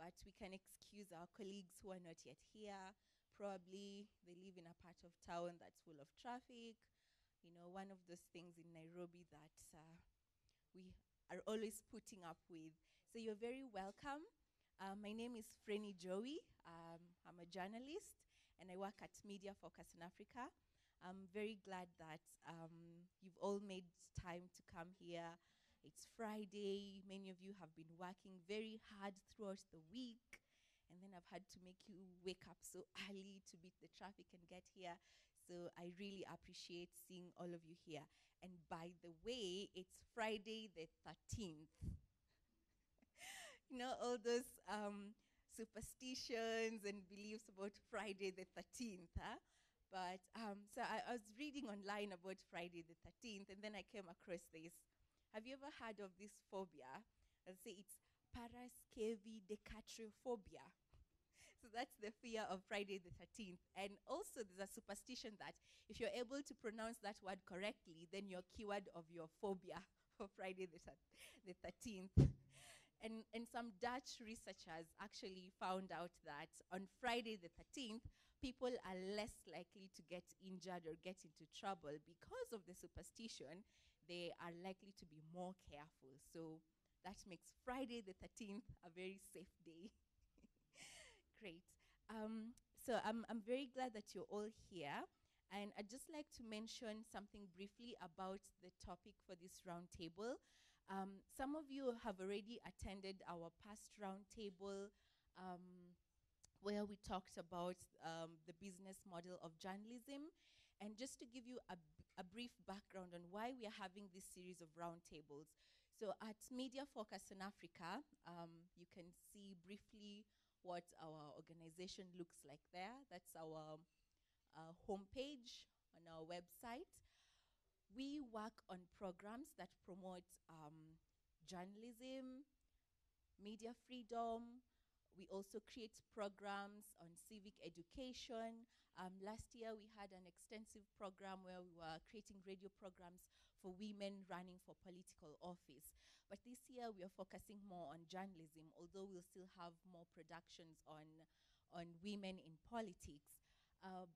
but we can excuse our colleagues who are not yet here. Probably they live in a part of town that's full of traffic. You know, one of those things in Nairobi that we are always putting up with. So you're very welcome. My name is Freni Joey. I'm a journalist, and I work at Media Focus in Africa. I'm very glad that you've all made time to come here. It's Friday. Many of you have been working very hard throughout the week, and then I've had to make you wake up so early to beat the traffic and get here. So I really appreciate seeing all of you here. And by the way, it's Friday the 13th. You know, all those superstitions and beliefs about Friday the 13th, huh? But so I was reading online about Friday the 13th, and then I came across this. Have you ever heard of this phobia? I'll say it's paraskevidecatrophophobia. So that's the fear of Friday the 13th. And also there's a superstition that if you're able to pronounce that word correctly, then you're cured of your phobia for Friday the 13th. And some Dutch researchers actually found out that on Friday the 13th, people are less likely to get injured or get into trouble because of the superstition. They are likely to be more careful. So that makes Friday the 13th a very safe day. Great. So I'm very glad that you're all here. And I'd just like to mention something briefly about the topic for this roundtable. Some of you have already attended our past roundtable where we talked about the business model of journalism. And just to give you a brief background on why we are having this series of roundtables. So at Media Focus in Africa, you can see briefly what our organization looks like there. That's our homepage on our website. We work on programs that promote journalism, media freedom. We also create programs on civic education. Last year, we had an extensive program where we were creating radio programs for women running for political office. But this year, we are focusing more on journalism, although we'll still have more productions on women in politics.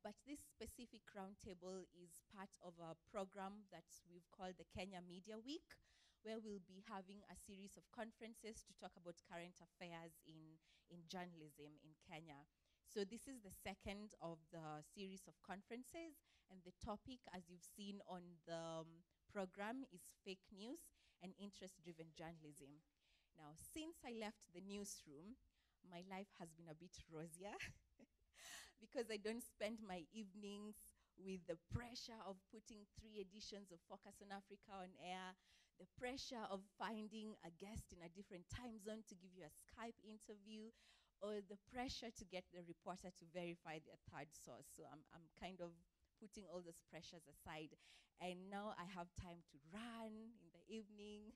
But this specific roundtable is part of a program that we've called the Kenya Media Week, where we'll be having a series of conferences to talk about current affairs in journalism in Kenya. So this is the second of the series of conferences, and the topic, as you've seen on the program, is fake news and interest-driven journalism. Now, since I left the newsroom, my life has been a bit rosier because I don't spend my evenings with the pressure of putting 3 editions of Focus on Africa on air, the pressure of finding a guest in a different time zone to give you a Skype interview, or the pressure to get the reporter to verify their third source. So I'm kind of putting all those pressures aside. And now I have time to run in the evening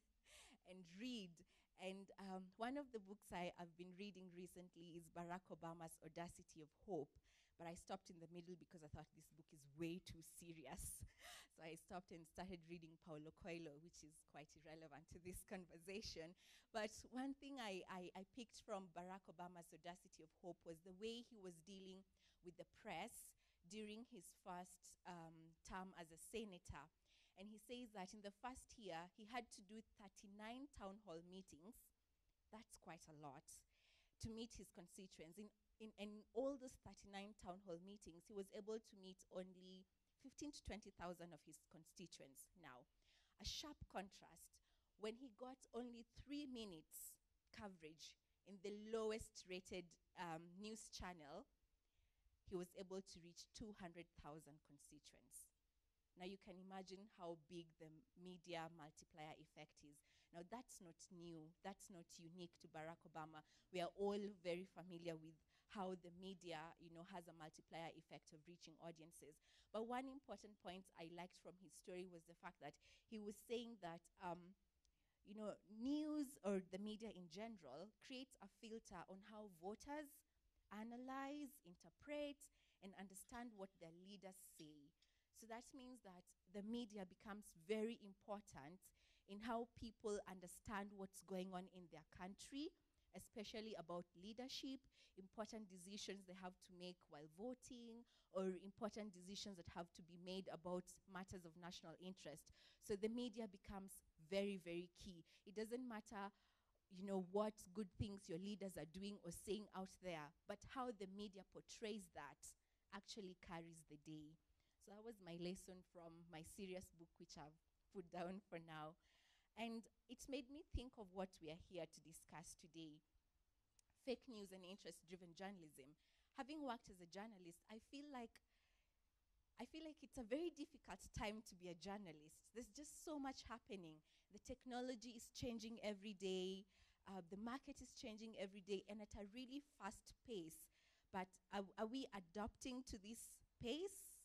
and read. And one of the books I've been reading recently is Barack Obama's Audacity of Hope. But I stopped in the middle because I thought this book is way too serious. So I stopped and started reading Paulo Coelho, which is quite irrelevant to this conversation. But one thing I picked from Barack Obama's Audacity of Hope was the way he was dealing with the press during his first term as a senator. And he says that in the first year, he had to do 39 town hall meetings. That's quite a lot to meet his constituents. In all those 39 town hall meetings, he was able to meet only 15 to 20,000 of his constituents. Now, a sharp contrast, when he got only 3 minutes coverage in the lowest rated news channel, he was able to reach 200,000 constituents. Now you can imagine how big the media multiplier effect is. Now that's not new, that's not unique to Barack Obama. We are all very familiar with how the media, has a multiplier effect of reaching audiences. But one important point I liked from his story was the fact that he was saying that, news or the media in general creates a filter on how voters analyze, interpret, and understand what their leaders say. So that means that the media becomes very important in how people understand what's going on in their country especially about leadership, important decisions they have to make while voting, or important decisions that have to be made about matters of national interest. So the media becomes very, very key. It doesn't matter, you know, what good things your leaders are doing or saying out there, but how the media portrays that actually carries the day. So that was my lesson from my serious book, which I've put down for now. And it's made me think of what we are here to discuss today: fake news and interest-driven journalism. Having worked as a journalist, I feel like it's a very difficult time to be a journalist. There's just so much happening. The technology is changing every day. The market is changing every day, and at a really fast pace. But are we adapting to this pace?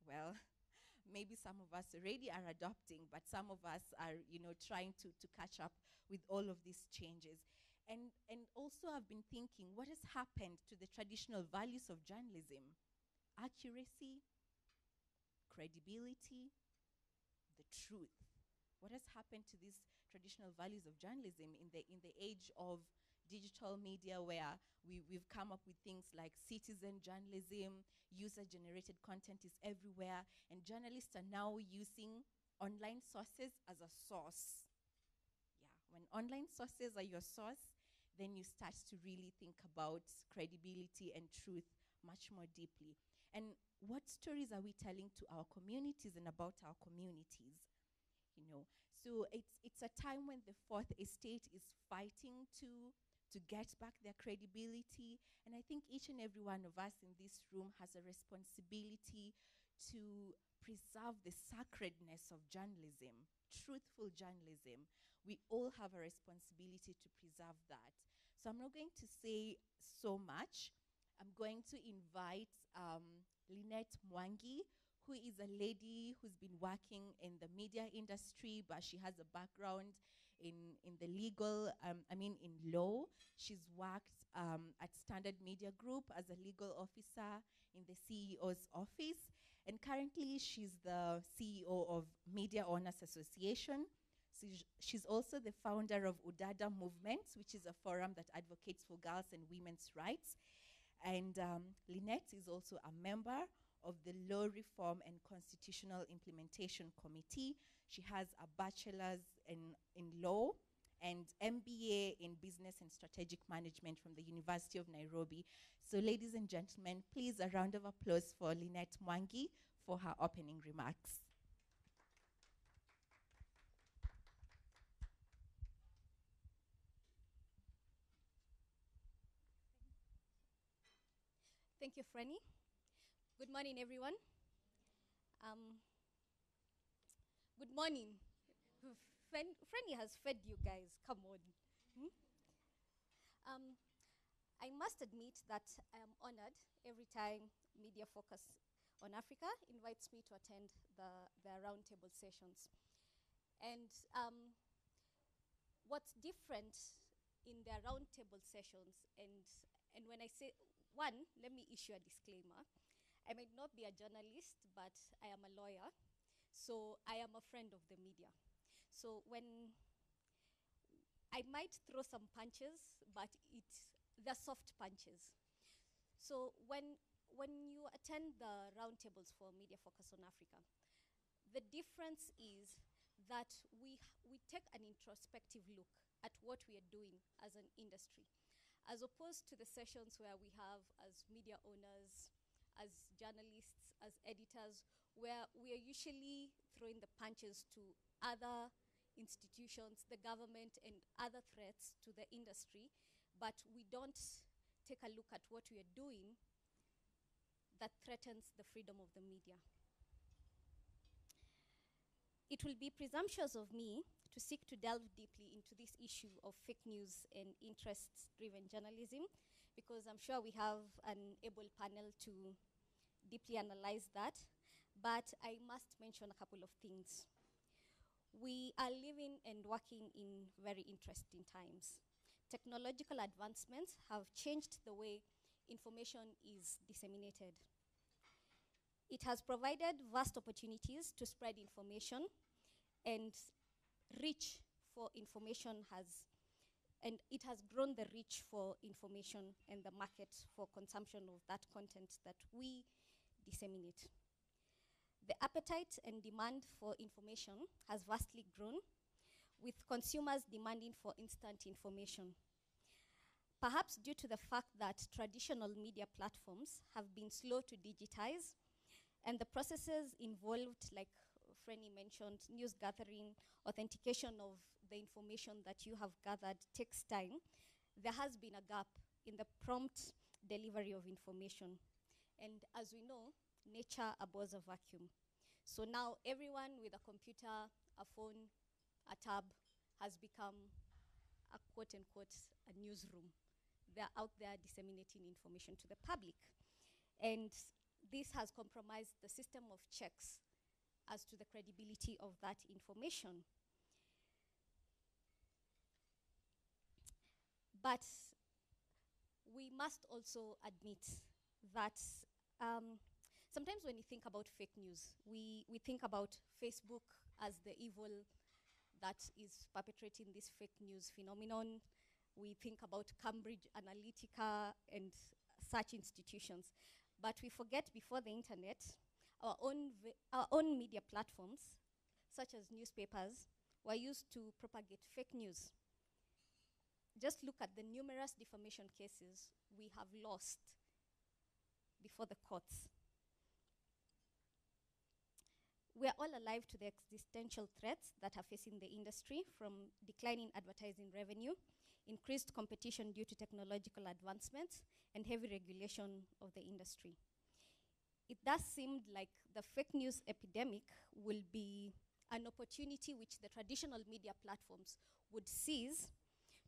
Well, maybe some of us already are adopting, but some of us are, you know, trying to catch up with all of these changes. And also I've been thinking, what has happened to the traditional values of journalism? Accuracy, credibility, the truth. What has happened to these traditional values of journalism in the age of digital media, where we've come up with things like citizen journalism, user-generated content is everywhere, and journalists are now using online sources as a source. Yeah, when online sources are your source, then you start to really think about credibility and truth much more deeply. And what stories are we telling to our communities and about our communities? You know, so it's a time when the fourth estate is fighting to get back their credibility, and I think each and every one of us in this room has a responsibility to preserve the sacredness of journalism, truthful journalism. We all have a responsibility to preserve that. So I'm not going to say so much. I'm going to invite Lynette Mwangi, who is a lady who's been working in the media industry, but she has a background in the legal, in law. She's worked at Standard Media Group as a legal officer in the CEO's office. And currently, she's the CEO of Media Owners Association. So she's also the founder of Udada Movement, which is a forum that advocates for girls' and women's rights. And Lynette is also a member of the Law Reform and Constitutional Implementation Committee. She has a bachelor's in law and MBA in business and strategic management from the University of Nairobi. So ladies and gentlemen, please a round of applause for Lynette Mwangi for her opening remarks. Thank you, Franny. Good morning, everyone. Um, Good morning. Franny has fed you guys. Come on. Hmm? Um, I must admit that I am honored every time Media Focus on Africa invites me to attend the roundtable sessions. And what's different in their roundtable sessions, and when I say, one, let me issue a disclaimer. I might not be a journalist, but I am a lawyer. So I am a friend of the media. So when I might throw some punches, but they're soft punches. So when you attend the roundtables for Media Focus on Africa, the difference is that we take an introspective look at what we are doing as an industry, as opposed to the sessions where we have as media owners, as journalists, as editors, where we are usually throwing the punches to other institutions, the government, and other threats to the industry, but we don't take a look at what we are doing that threatens the freedom of the media. It will be presumptuous of me to seek to delve deeply into this issue of fake news and interest-driven journalism, because I'm sure we have an able panel to deeply analyze that. But I must mention a couple of things. We are living and working in very interesting times. Technological advancements have changed the way information is disseminated. It has provided vast opportunities to spread information, and reach for information has and it has grown the reach for information and the market for consumption of that content that we disseminate. The appetite and demand for information has vastly grown, with consumers demanding for instant information. Perhaps due to the fact that traditional media platforms have been slow to digitize, and the processes involved, like Frenny mentioned, news gathering, authentication of the information that you have gathered takes time, there has been a gap in the prompt delivery of information. And as we know, nature abhors a vacuum. So now everyone with a computer, a phone, a tab has become a quote unquote a newsroom. They're out there disseminating information to the public. And this has compromised the system of checks as to the credibility of that information. But we must also admit that sometimes when you think about fake news, we think about Facebook as the evil that is perpetrating this fake news phenomenon. We think about Cambridge Analytica and such institutions. But we forget before the internet, our own media platforms, such as newspapers, were used to propagate fake news. Just look at the numerous defamation cases we have lost before the courts. We are all alive to the existential threats that are facing the industry, from declining advertising revenue, increased competition due to technological advancements, and heavy regulation of the industry. It does seem like the fake news epidemic will be an opportunity which the traditional media platforms would seize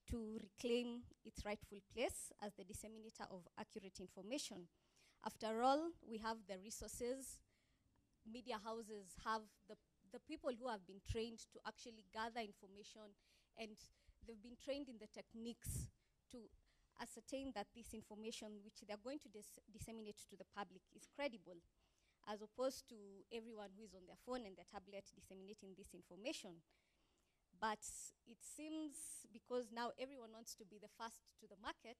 to reclaim its rightful place as the disseminator of accurate information. After all, we have the resources. Media houses have the people who have been trained to actually gather information, and they've been trained in the techniques to ascertain that this information which they're going to disseminate to the public is credible, as opposed to everyone who is on their phone and their tablet disseminating this information. But it seems because now everyone wants to be the first to the market,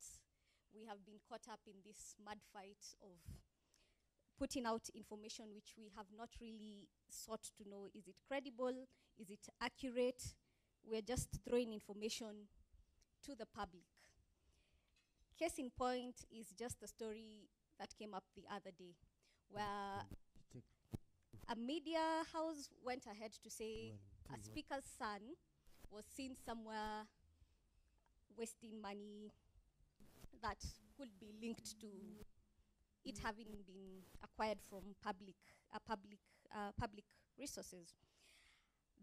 we have been caught up in this mud fight of putting out information which we have not really sought to know. Is it credible? Is it accurate? We're just throwing information to the public. Case in point is just a story that came up the other day, where a media house went ahead to say a speaker's son was seen somewhere wasting money that could be linked to it having been acquired from public resources.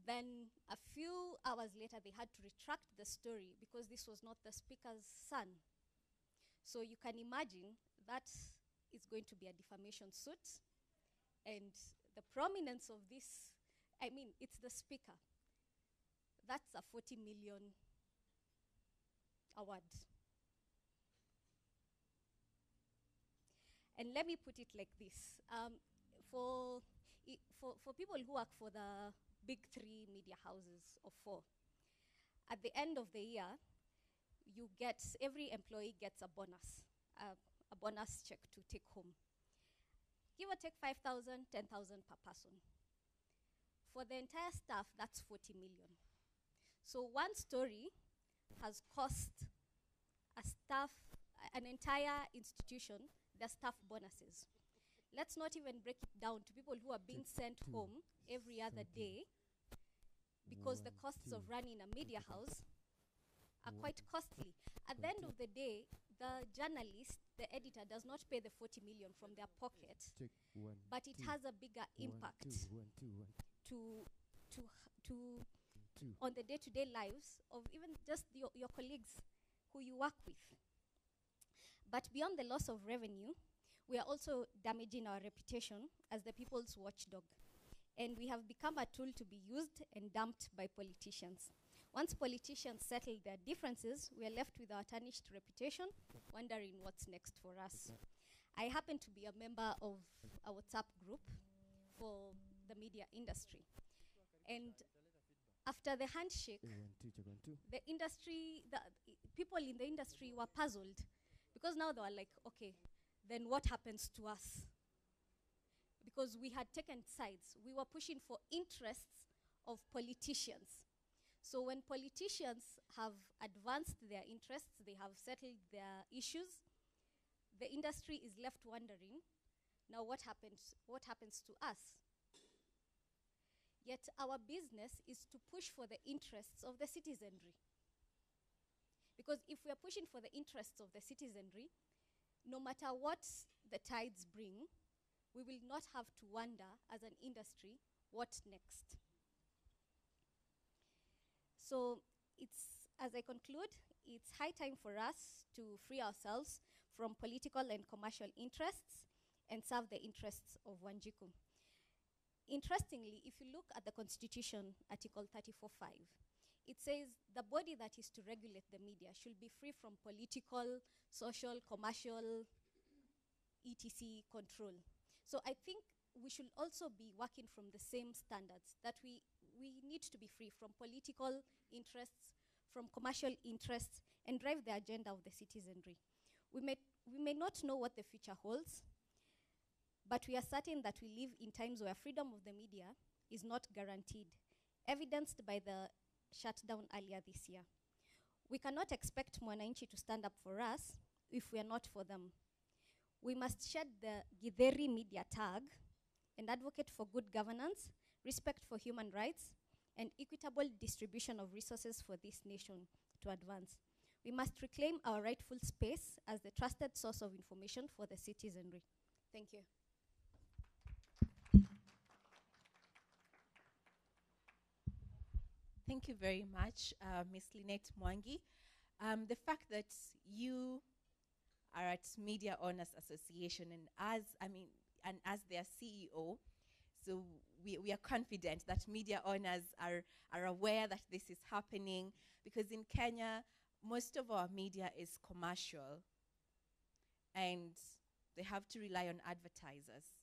Then a few hours later, they had to retract the story because this was not the speaker's son. So you can imagine that is going to be a defamation suit. And the prominence of this, I mean, it's the speaker. That's a 40 million award. And let me put it like this. For people who work for the big 3 media houses or 4, at the end of the year, every employee gets a bonus check to take home. Give or take 5,000, 10,000 per person. For the entire staff, that's 40 million. So one story has cost an entire institution, their staff bonuses. Let's not even break it down to people who are being sent home every other day, because the costs of running a media house are quite costly. At the end of the day, the journalist, the editor, does not pay the 40 million from their pocket, but it has a bigger impact on the day-to-day lives of even just your colleagues who you work with. But beyond the loss of revenue, we are also damaging our reputation as the people's watchdog. And we have become a tool to be used and dumped by politicians. Once politicians settle their differences, we are left with our tarnished reputation, wondering what's next for us. I happen to be a member of a WhatsApp group for the media industry. And After the handshake, the industry, people in the industry were puzzled because now they were like, okay, then what happens to us? Because we had taken sides. We were pushing for interests of politicians. So when politicians have advanced their interests, they have settled their issues, the industry is left wondering, now what happens to us? Yet our business is to push for the interests of the citizenry. Because if we are pushing for the interests of the citizenry, no matter what the tides bring, we will not have to wonder as an industry, what next? So as I conclude, it's high time for us to free ourselves from political and commercial interests and serve the interests of Wanjiku. Interestingly, if you look at the Constitution, Article 34.5, it says the body that is to regulate the media should be free from political, social, commercial, etc. control. So I think we should also be working from the same standards, that we need to be free from political interests, from commercial interests, and drive the agenda of the citizenry. We may not know what the future holds, but we are certain that we live in times where freedom of the media is not guaranteed, evidenced by the shutdown earlier this year. We cannot expect Mwananchi to stand up for us if we are not for them. We must shed the Githeri media tag and advocate for good governance, respect for human rights, and equitable distribution of resources for this nation to advance. We must reclaim our rightful space as the trusted source of information for the citizenry. Thank you. Thank you very much, Ms. Lynette Mwangi. The fact that you are at Media Owners Association and as their CEO, so we are confident that media owners are aware that this is happening, because in Kenya, most of our media is commercial and they have to rely on advertisers.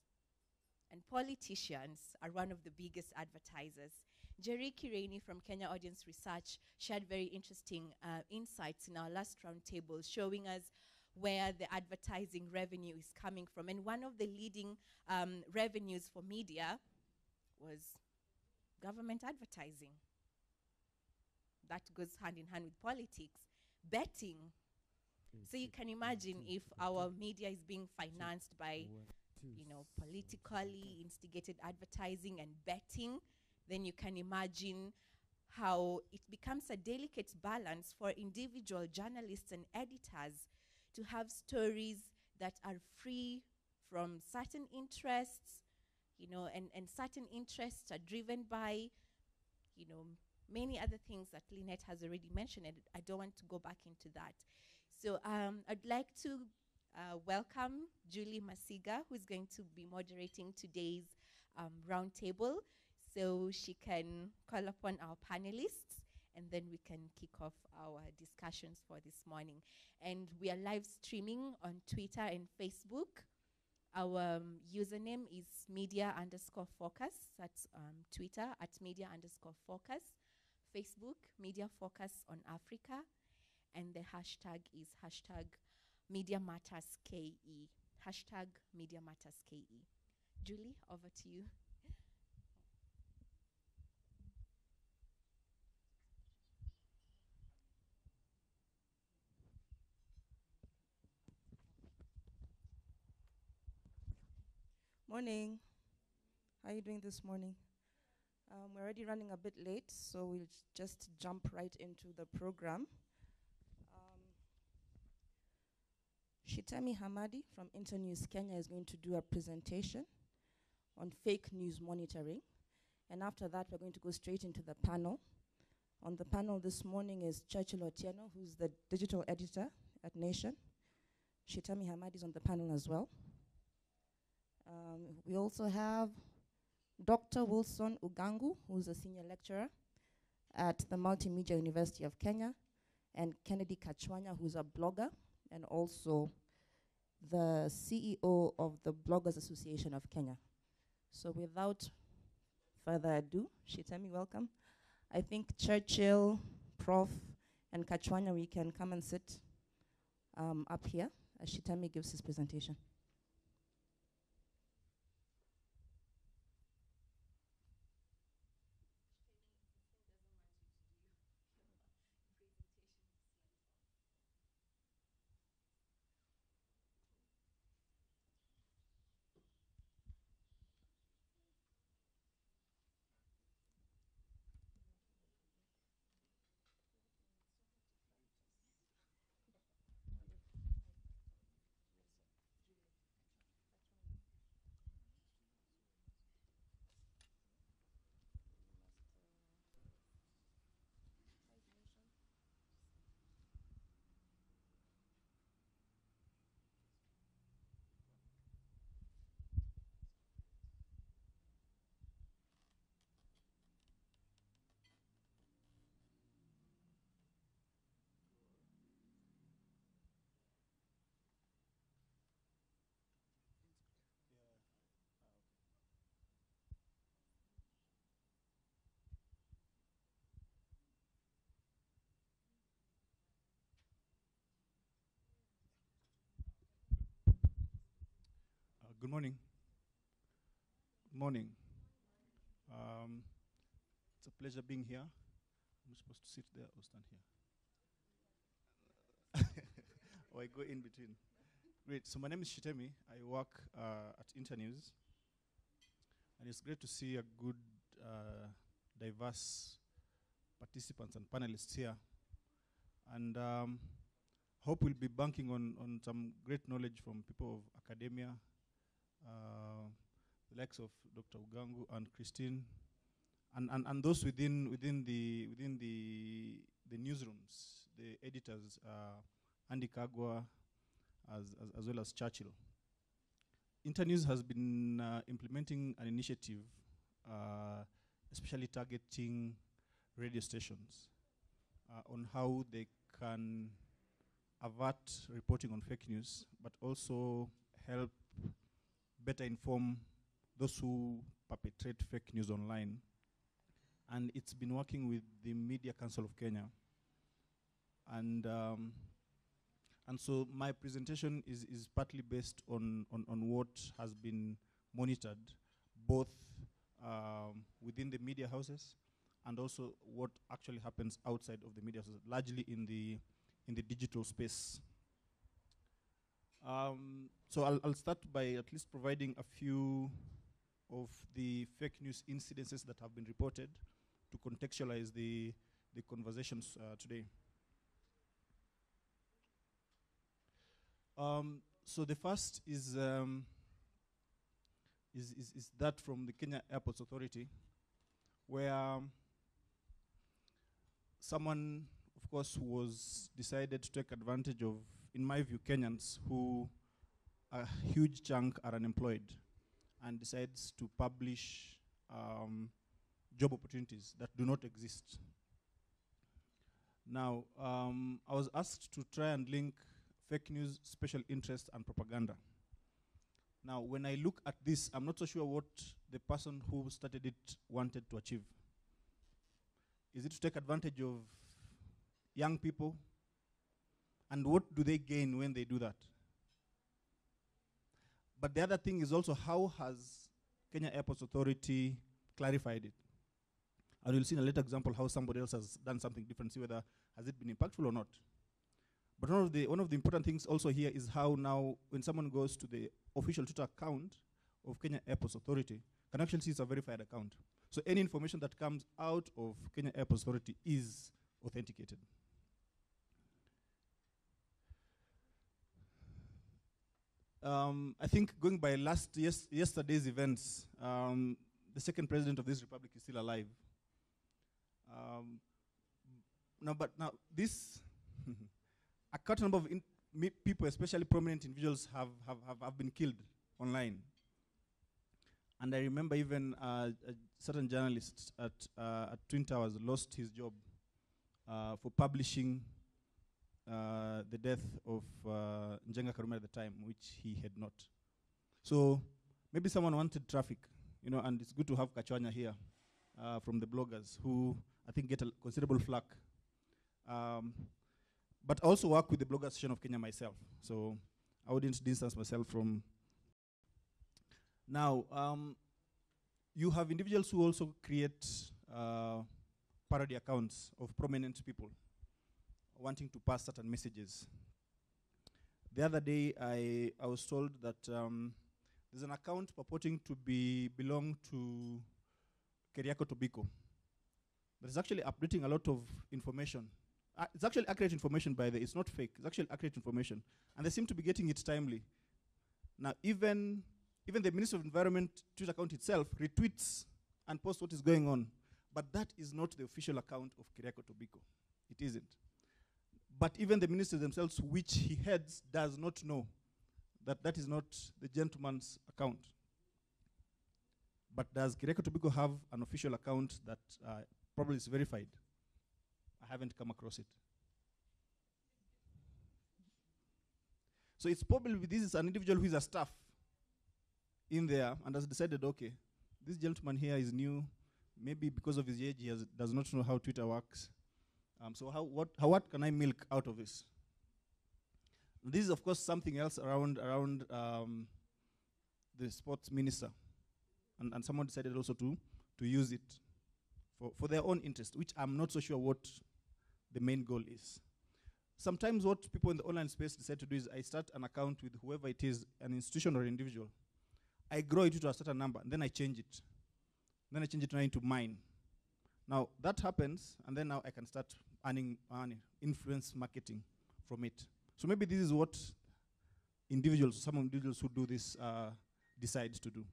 And politicians are one of the biggest advertisers. Jerry Kireni from Kenya Audience Research shared very interesting insights in our last roundtable, showing us where the advertising revenue is coming from. And one of the leading revenues for media was government advertising. That goes hand in hand with politics. Betting. So you can imagine if our media is being financed by, politically instigated advertising and betting, then you can imagine how it becomes a delicate balance for individual journalists and editors to have stories that are free from certain interests, and certain interests are driven by, many other things that Lynette has already mentioned, and I don't want to go back into that. So I'd like to welcome Julie Masiga, who's going to be moderating today's roundtable. So she can call upon our panelists, and then we can kick off our discussions for this morning. And we are live streaming on Twitter and Facebook. Our username is media_focus. That's Twitter at media_focus. Facebook, Media Focus on Africa. And the hashtag is #MediaMattersKE. #MediaMattersKE. Julie, over to you. Morning. How are you doing this morning? We're already running a bit late, so we'll just jump right into the program. Shitemi Hamadi from Internews Kenya is going to do a presentation on fake news monitoring. And after that, we're going to go straight into the panel. On the panel this morning is Churchill Otieno, who's the digital editor at Nation. Shitemi Hamadi is on the panel as well. We also have Dr. Wilson Ugangu, who's a senior lecturer at the Multimedia University of Kenya, and Kennedy Kachwanya, who's a blogger and also the CEO of the Bloggers Association of Kenya. So without further ado, Shitemi, welcome. I think Churchill, Prof, and Kachwanya, we can come and sit up here as Shitemi gives his presentation. Good morning. Good morning. It's a pleasure being here. I'm supposed to sit there or stand here? Or I go in between? Great. So my name is Shitemi. I work at Internews. And it's great to see a good, diverse participants and panelists here. And hope we'll be banking on some great knowledge from people of academia, the likes of Dr. Ugangu and Christine, and those within the newsrooms, the editors, Andy Kagwa, as well as Churchill. Internews has been implementing an initiative, especially targeting radio stations, on how they can avert reporting on fake news, but also help better inform those who perpetrate fake news online. And it's been working with the Media Council of Kenya. And so my presentation is partly based on what has been monitored, both within the media houses and also what actually happens outside of the media houses, largely in the digital space. So I'll start by at least providing a few of the fake news incidences that have been reported to contextualize the conversations today. So the first is that from the Kenya Airports Authority, where someone, of course, was decided to take advantage of, in my view, Kenyans who a huge chunk are unemployed, and decides to publish job opportunities that do not exist. Now, I was asked to try and link fake news, special interest, and propaganda. Now, when I look at this, I'm not so sure what the person who started it wanted to achieve. Is it to take advantage of young people? And what do they gain when they do that? But the other thing is also, how has Kenya Airports Authority clarified it? And we'll see in a later example how somebody else has done something different, see whether has it been impactful or not. But one of the important things also here is how now, when someone goes to the official Twitter account of Kenya Airports Authority, can actually see it's a verified account. So any information that comes out of Kenya Airports Authority is authenticated. I think going by yesterday's events, the second president of this republic is still alive. Now this, a cut number of people, especially prominent individuals, have been killed online. And I remember even a certain journalist at Twin Towers lost his job for publishing the death of Njenga Karume at the time, which he had not. So maybe someone wanted traffic, and it's good to have Kachwanya here from the bloggers, who I think, get a considerable flack. But also work with the Blogger Association of Kenya myself. So I wouldn't distance myself from. Now, you have individuals who also create parody accounts of prominent people wanting to pass certain messages. The other day, I was told that there's an account purporting to belong to Keriako Tobiko. That is actually updating a lot of information. It's actually accurate information, by the way. It's not fake. It's actually accurate information. And they seem to be getting it timely. Now, even the Ministry of Environment Twitter account itself retweets and posts what is going on. But that is not the official account of Keriako Tobiko. It isn't. But even the ministers themselves, which he heads, does not know that that is not the gentleman's account. But does Keriako Tobiko have an official account that probably is verified? I haven't come across it. So it's probably this is an individual who is a staff in there and has decided, okay, this gentleman here is new. Maybe because of his age, he does not know how Twitter works. So what can I milk out of this? This is, of course, something else around the sports minister. And someone decided also to use it for their own interest, which I'm not so sure what the main goal is. Sometimes what people in the online space decide to do is I start an account with whoever it is, an institution or an individual. I grow it to a certain number, and then I change it. Then I change it now into mine. Now, that happens, and then now I can start earning influence marketing from it. So maybe this is what some individuals who do this decide to do.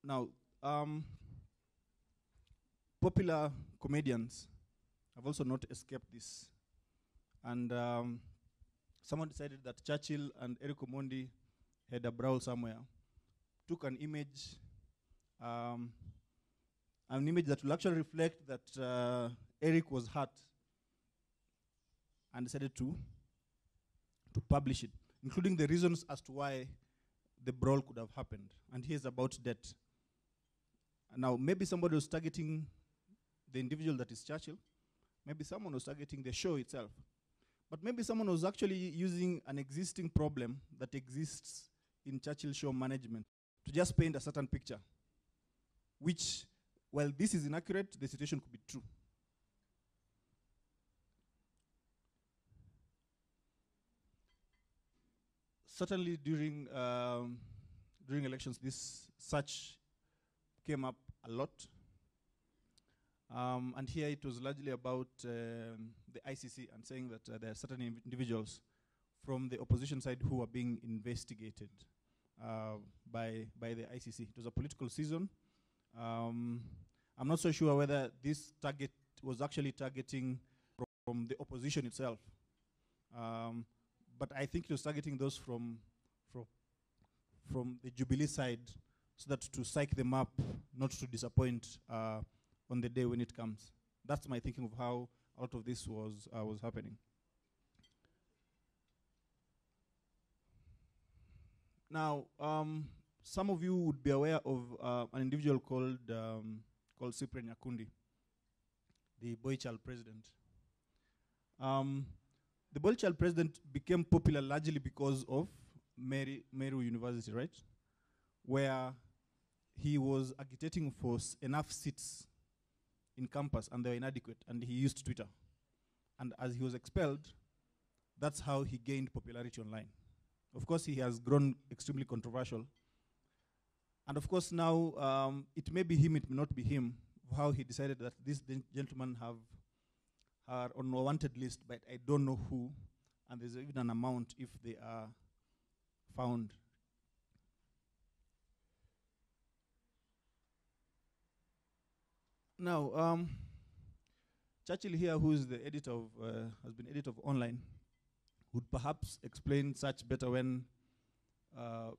Now, popular comedians have also not escaped this. And someone decided that Churchill and Eric Omondi had a brawl somewhere, took an image that will actually reflect that Eric was hurt, and decided to publish it, including the reasons as to why the brawl could have happened. And here's about debt. Now, maybe somebody was targeting the individual that is Churchill. Maybe someone was targeting the show itself. But maybe someone was actually using an existing problem that exists in Churchill show management to just paint a certain picture, which, while this is inaccurate, the situation could be true. Certainly during elections, such came up a lot. And here it was largely about the ICC and saying that there are certain individuals from the opposition side who are being investigated by the ICC. It was a political season. I'm not so sure whether this target was actually targeting from the opposition itself. But I think it was targeting those from the Jubilee side, so that to psych them up, not to disappoint on the day when it comes. That's my thinking of how a lot of this was happening. Now, some of you would be aware of an individual called Cyprian Nyakundi, the boy child president. The boy child president became popular largely because of Meru University, right? Where he was agitating for enough seats in campus, and they were inadequate, and he used Twitter. And as he was expelled, that's how he gained popularity online. Of course, he has grown extremely controversial. And of course, now, it may be him, it may not be him, how he decided that this gentleman are on a wanted list, but I don't know who, and there's even an amount if they are found. Now, Churchill here, who is the editor of, has been editor of Online, would perhaps explain such better when a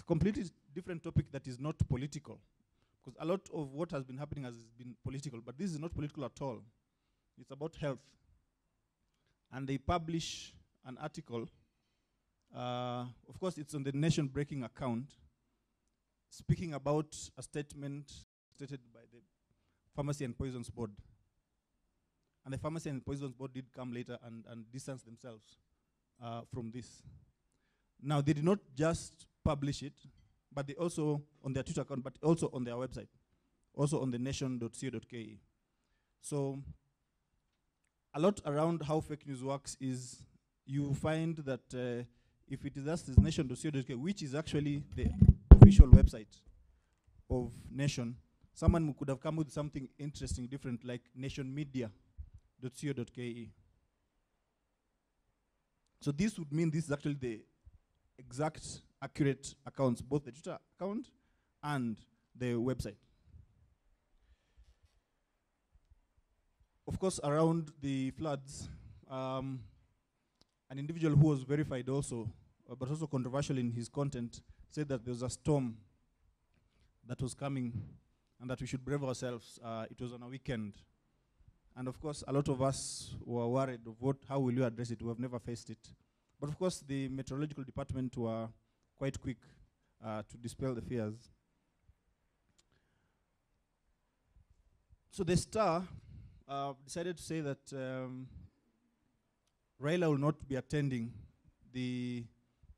completely different topic that is not political. Because a lot of what has been happening has been political, but this is not political at all. It's about health. And they publish an article. Of course, it's on the Nation Breaking account. speaking about a statement stated by the Pharmacy and Poisons Board. And the Pharmacy and Poisons Board did come later and distance themselves from this. Now, they did not just publish it, but they also, on their Twitter account, but also on their website, also on the nation.co.ke. So, a lot around how fake news works is you find that if it is just nation.co.ke, which is actually the official website of Nation, someone could have come with something interesting, different, like nationmedia.co.ke. So this would mean this is actually the exact, accurate accounts, both the Twitter account and the website. Of course, around the floods, an individual who was verified also, but also controversial in his content, said that there was a storm that was coming and that we should brave ourselves. It was on a weekend. And of course, a lot of us were worried of how will you address it. We have never faced it. But of course, the meteorological department were quite quick to dispel the fears. So the Star decided to say that Raila will not be attending the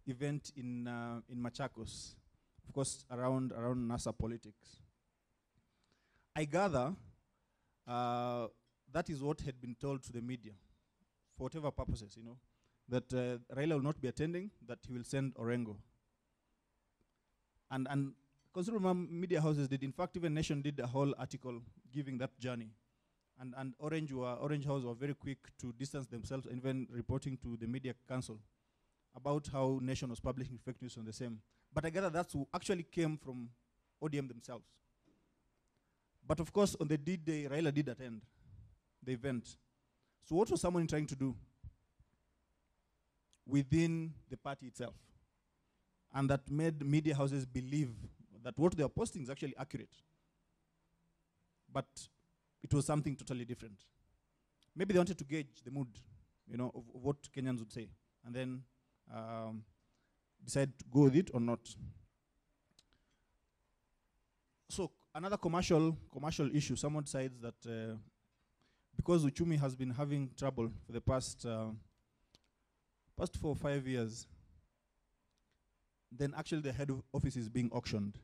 event in Machakos, of course, around NASA politics. I gather that is what had been told to the media, for whatever purposes, you know, that Raila will not be attending, that he will send Orengo. And considerable media houses did, in fact, even Nation did a whole article giving that journey. And Orange House were very quick to distance themselves, and even reporting to the Media Council about how Nation was publishing fake news on the same. But I gather that's who actually came from ODM themselves. But of course, on the D-Day, Raila did attend the event. So what was someone trying to do within the party itself? And that made media houses believe that what they are posting is actually accurate. But it was something totally different. Maybe they wanted to gauge the mood, you know, of what Kenyans would say, and then decide to go with it or not. So another commercial issue, someone decides that because Uchumi has been having trouble for the past 4 or 5 years, then actually the head office is being auctioned.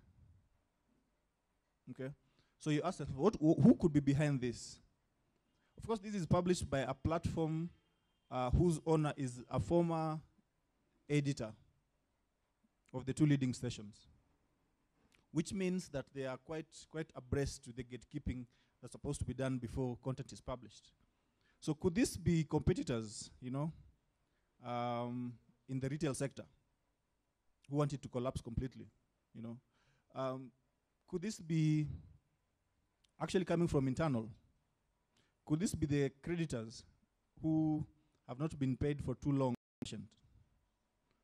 Okay? So you ask yourself, who could be behind this? Of course, this is published by a platform whose owner is a former editor of the 2 leading stations, which means that they are quite abreast to the gatekeeping that's supposed to be done before content is published. So could this be competitors, you know, in the retail sector who want it to collapse completely, you know? Could this be actually coming from internal? Could this be the creditors who have not been paid for too long?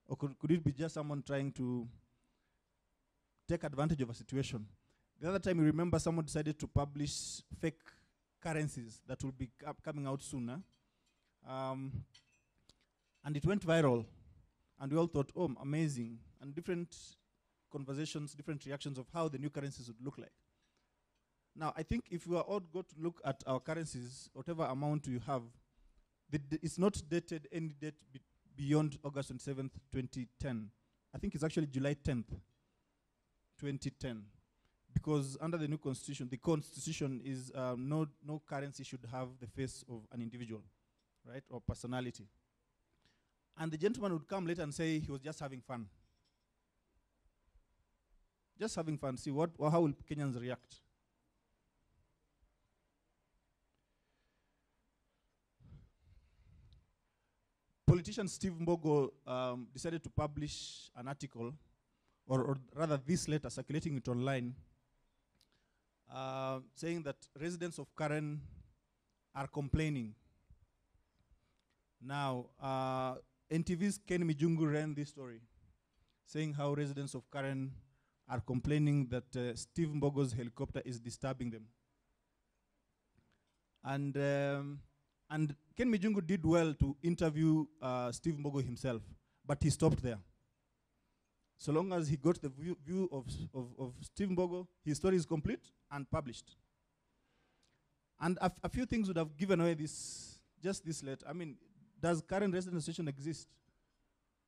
Or could it be just someone trying to take advantage of a situation? The other time, you remember someone decided to publish fake currencies that will be coming out sooner. And it went viral. And we all thought, oh, amazing. And different conversations, different reactions of how the new currencies would look like. Now, I think if we are all going to look at our currencies, whatever amount you have, it's not dated any date beyond August 27th, 2010. I think it's actually July 10th, 2010. Because under the new constitution, the constitution is no currency should have the face of an individual, right, or personality. And the gentleman would come later and say he was just having fun. Just having fun. See how will Kenyans react? Politician Steve Mbogo decided to publish an article, or rather this letter, circulating it online, saying that residents of Karen are complaining. Now, NTV's Ken Mijungu ran this story, saying how residents of Karen are complaining that Steve Mbogo's helicopter is disturbing them. And Ken Mijungu did well to interview Steve Mbogo himself, but he stopped there. So long as he got the view of Steve Mbogo, his story is complete and published. And a few things would have given away just this late. I mean, does Karen Resident Association exist?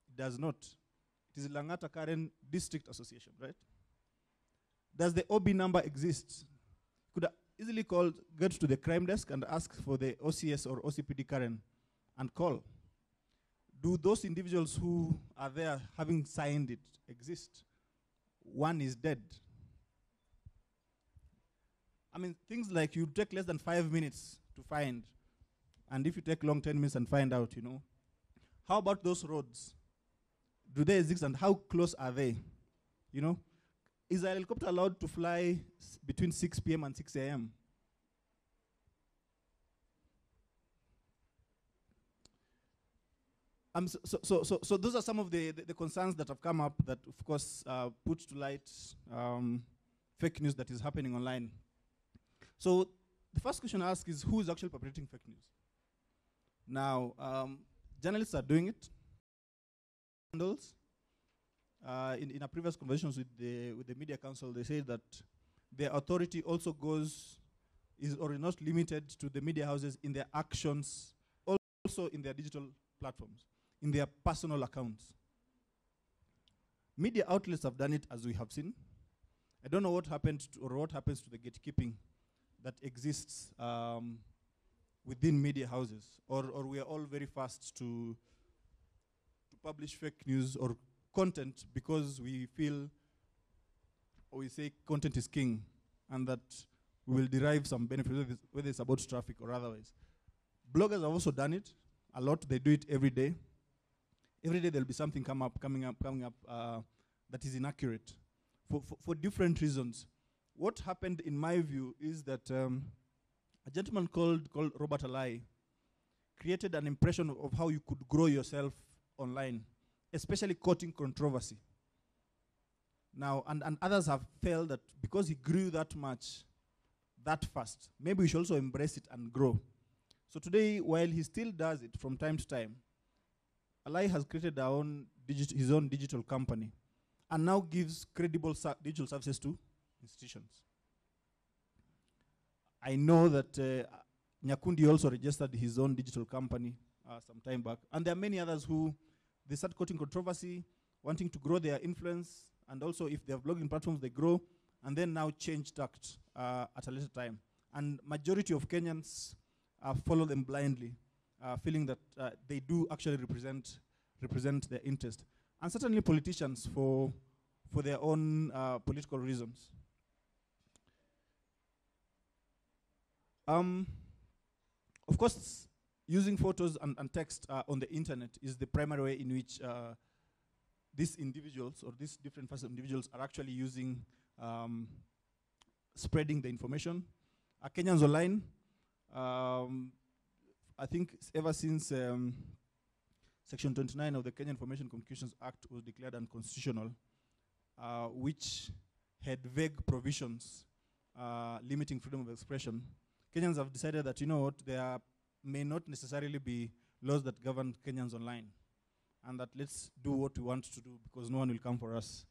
It does not. It is Langata Karen District Association, right? Does the OB number exist? Could have easily get to the crime desk and ask for the OCS or OCPD Karen and call. Do those individuals who are there having signed it exist? One is dead. I mean, things like you take less than 5 minutes to find, and if you take long 10 minutes and find out, you know. How about those roads? Do they exist and how close are they? You know, is a helicopter allowed to fly between 6 p.m. and 6 a.m.? So those are some of the concerns that have come up that, of course, put to light fake news that is happening online. So the first question I ask is, who is actually perpetrating fake news? Now, journalists are doing it. Handles. In our previous conversations with the Media Council, they say that their authority also is not limited to the media houses in their actions, also in their digital platforms, in their personal accounts. Media outlets have done it, as we have seen. I don't know what happened or what happens to the gatekeeping that exists within media houses, or we are all very fast to publish fake news or content because we feel, or we say content is king, and that we will derive some benefit, whether it's about traffic or otherwise. Bloggers have also done it a lot. They do it every day. Every day there'll be something coming up that is inaccurate for different reasons. What happened, in my view, is that a gentleman called Robert Alai created an impression of how you could grow yourself online, especially quoting controversy. Now, and others have felt that because he grew that much, that fast, maybe we should also embrace it and grow. So today, while he still does it from time to time, Alai has created his own digital company and now gives credible digital services to institutions. I know that Nyakundi also registered his own digital company some time back. And there are many others who they start quoting controversy, wanting to grow their influence, and also if they have blogging platforms, they grow, and then now change tact at a later time. And majority of Kenyans follow them blindly, feeling that they do actually represent their interest. And certainly politicians for their own political reasons. Of course, using photos and text on the internet is the primary way in which these individuals or these different facets of individuals are actually using spreading the information. Kenyans Online, I think ever since Section 29 of the Kenya Information Communications Act was declared unconstitutional, which had vague provisions limiting freedom of expression, Kenyans have decided that, you know what, there may not necessarily be laws that govern Kenyans online, and that let's do what we want to do because no one will come for us.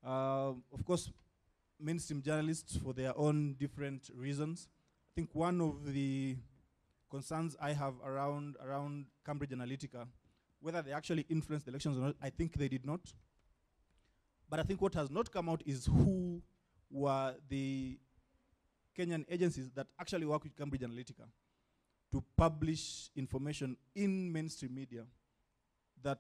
Of course, mainstream journalists, for their own different reasons. I think one of the concerns I have around Cambridge Analytica, whether they actually influenced the elections or not, I think they did not. But I think what has not come out is who were the Kenyan agencies that actually work with Cambridge Analytica to publish information in mainstream media that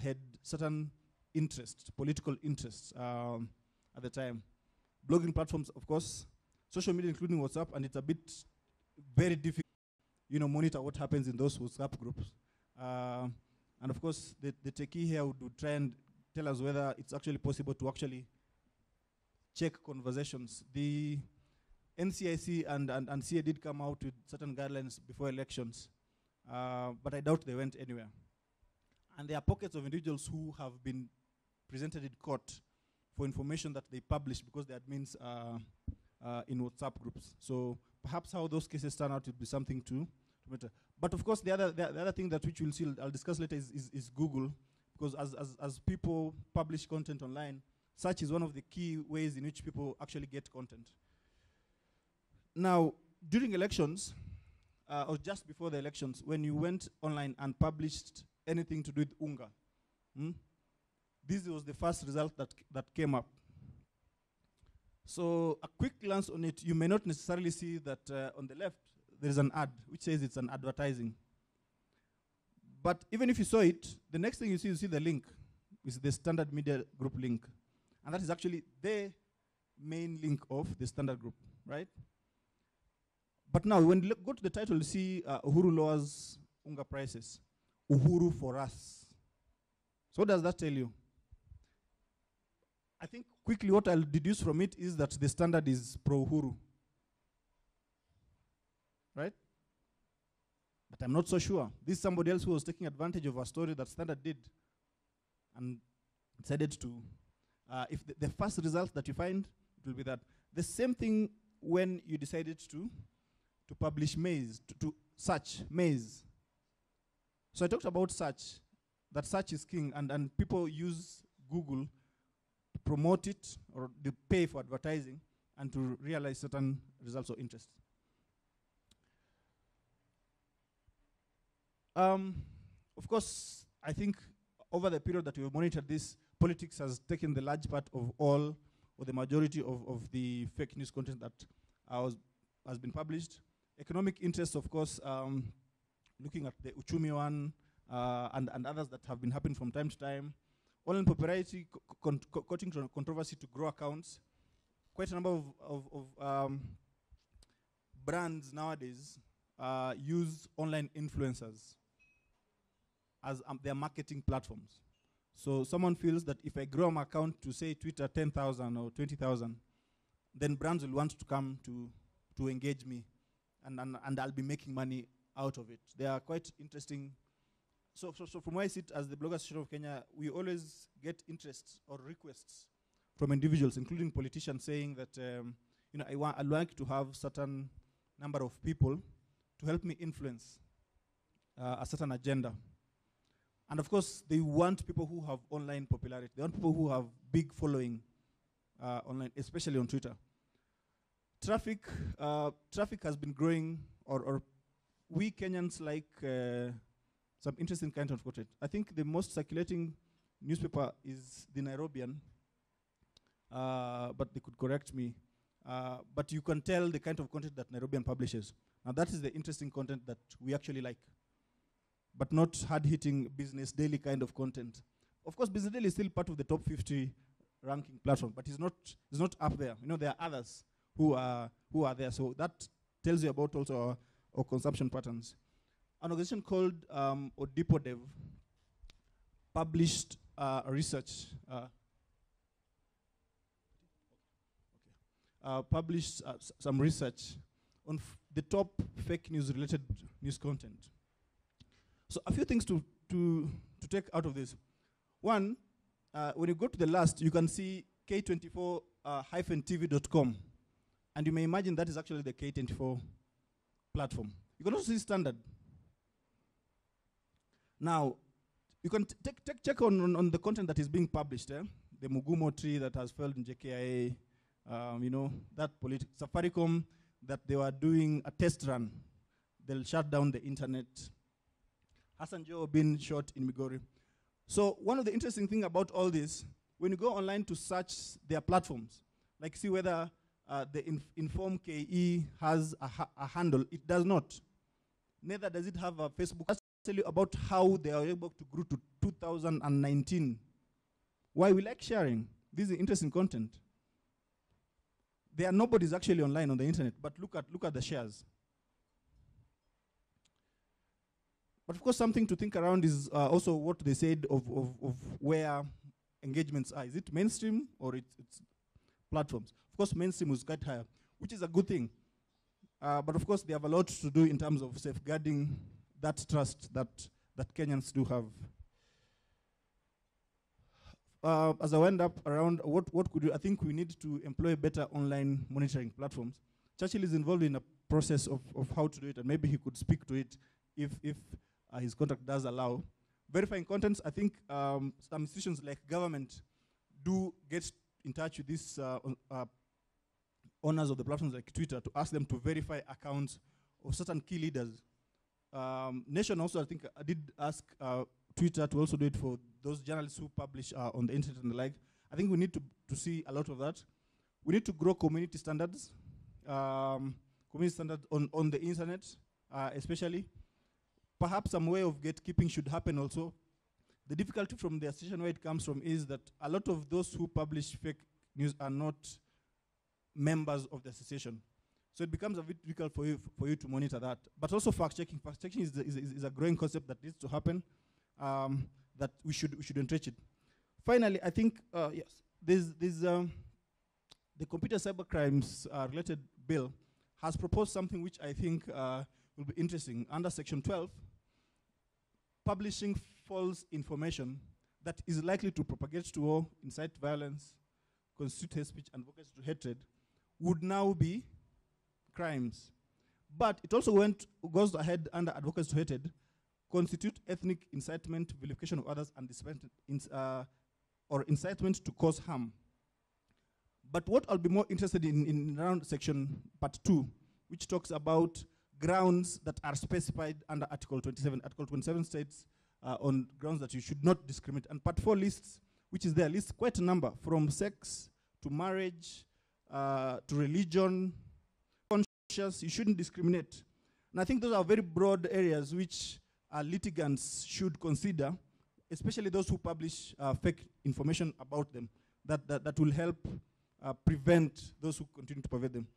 had certain interests, political interests at the time. Blogging platforms, of course, social media, including WhatsApp, and it's a bit very difficult, monitor what happens in those WhatsApp groups. And of course, the techie here would try and tell us whether it's actually possible to actually check conversations. The NCIC and CA did come out with certain guidelines before elections, but I doubt they went anywhere. And there are pockets of individuals who have been presented in court for information that they publish because the admins are in WhatsApp groups. So perhaps how those cases turn out will be something to matter. But of course, the other thing that which we'll see, I'll discuss later is Google, because as people publish content online, search is one of the key ways in which people actually get content. Now, during elections, or just before the elections, when you went online and published anything to do with UNGA, this was the first result that came up. So a quick glance on it, you may not necessarily see that on the left, there is an ad, which says it's an advertising. But even if you saw it, the next thing you see the link, is the Standard Media Group link. And that is actually the main link of the Standard Group, right? But now, when you go to the title, you see Uhuru lowers UNGA prices. Uhuru for us. So what does that tell you? I think quickly what I'll deduce from it is that the Standard is pro-Uhuru. Right? But I'm not so sure. This is somebody else who was taking advantage of a story that Standard did and decided to, if the first result that you find, it will be that. The same thing when you decided to publish maize, to search maize. So I talked about search, that search is king, and people use Google to promote it, or they pay for advertising, and to realize certain results of interest. Of course, I think over the period that we've monitored this, politics has taken the large part of all, or the majority of the fake news content that has been published. Economic interests, of course, looking at the Uchumi one, and others that have been happening from time to time. Online popularity, causing controversy to grow accounts. Quite a number of brands nowadays use online influencers as their marketing platforms. So someone feels that if I grow my account to, say, Twitter 10,000 or 20,000, then brands will want to come to engage me, and I'll be making money out of it. They are quite interesting. So from where I sit as the Bloggers Association of Kenya, we always get interests or requests from individuals, including politicians, saying that I'd like to have certain number of people to help me influence a certain agenda. And of course, they want people who have online popularity. They want people who have big following online, especially on Twitter. Traffic has been growing, or we Kenyans like some interesting kind of content. I think the most circulating newspaper is the Nairobian, but they could correct me. But you can tell the kind of content that Nairobian publishes. Now that is the interesting content that we actually like, but not hard-hitting Business Daily kind of content. Of course, Business Daily is still part of the top 50 ranking platform, but it's not up there. There are others who are there. So that tells you about also our consumption patterns. An organization called Odipodev published research. Published some research on the top fake news-related news content. So a few things to take out of this. One, when you go to the last, you can see k24-tv.com. And you may imagine that is actually the K24 platform. You can also see Standard. Now, you can check on the content that is being published. The Mugumo tree that has failed in JKIA, that Safaricom, that they were doing a test run. They'll shut down the internet. Hassan Joe being shot in Migori. So one of the interesting things about all this, when you go online to search their platforms, like see whether the Inform KE has a handle, it does not. Neither does it have a Facebook. I'll tell you about how they are able to grow to 2019. Why we like sharing. This is interesting content. Nobody's actually online on the internet, but look at the shares. But of course, something to think around is also what they said of where engagements are. Is it mainstream or it's platforms? Of course, mainstream was quite higher, which is a good thing. But of course, they have a lot to do in terms of safeguarding that trust that Kenyans do have. As I wind up around, what could you? I think we need to employ better online monitoring platforms. Churchill is involved in a process of how to do it, and maybe he could speak to it if his contract does allow. verifying contents, I think some institutions like government do get in touch with these owners of the platforms like Twitter to ask them to verify accounts of certain key leaders. Nation also, I think, I did ask Twitter to also do it for those journalists who publish on the internet and the like. I think we need to see a lot of that. We need to grow community standards on the internet, especially. Perhaps some way of gatekeeping should happen also. The difficulty from the association where it comes from is that a lot of those who publish fake news are not members of the association. So it becomes a bit difficult for you to monitor that. But also fact-checking. Fact-checking is a growing concept that needs to happen, that we should entrench it. Finally, I think, yes, there's the Computer Cybercrimes related bill has proposed something which I think will be interesting. Under Section 12, publishing false information that is likely to propagate to war, incite violence, constitute hate speech, and advocacy to hatred would now be crimes. But it also goes ahead under advocacy to hatred, constitute ethnic incitement, vilification of others, and or incitement to cause harm. But what I'll be more interested in around section part 2, which talks about grounds that are specified under Article 27. Article 27 states on grounds that you should not discriminate. And part 4 lists, which is there, lists quite a number, from sex to marriage to religion, conscious, you shouldn't discriminate. And I think those are very broad areas which litigants should consider, especially those who publish fake information about them, that will help prevent those who continue to pervade them.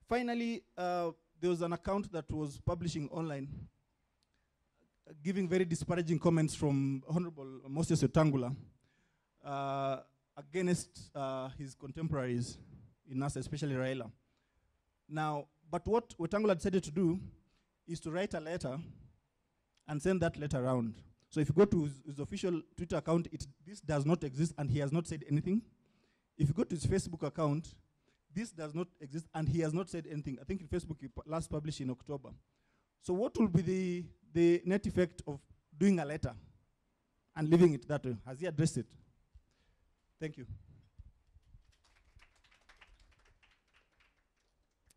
Finally, there was an account that was publishing online, giving very disparaging comments from Honorable Moses Wetangula against his contemporaries in NASA, especially Raila. Now, but what Wetangula decided to do is to write a letter and send that letter around. So if you go to his official Twitter account, this does not exist and he has not said anything. If you go to his Facebook account, this does not exist and he has not said anything. I think in Facebook he last published in October. So what will be the net effect of doing a letter and leaving it that way? Has he addressed it? Thank you.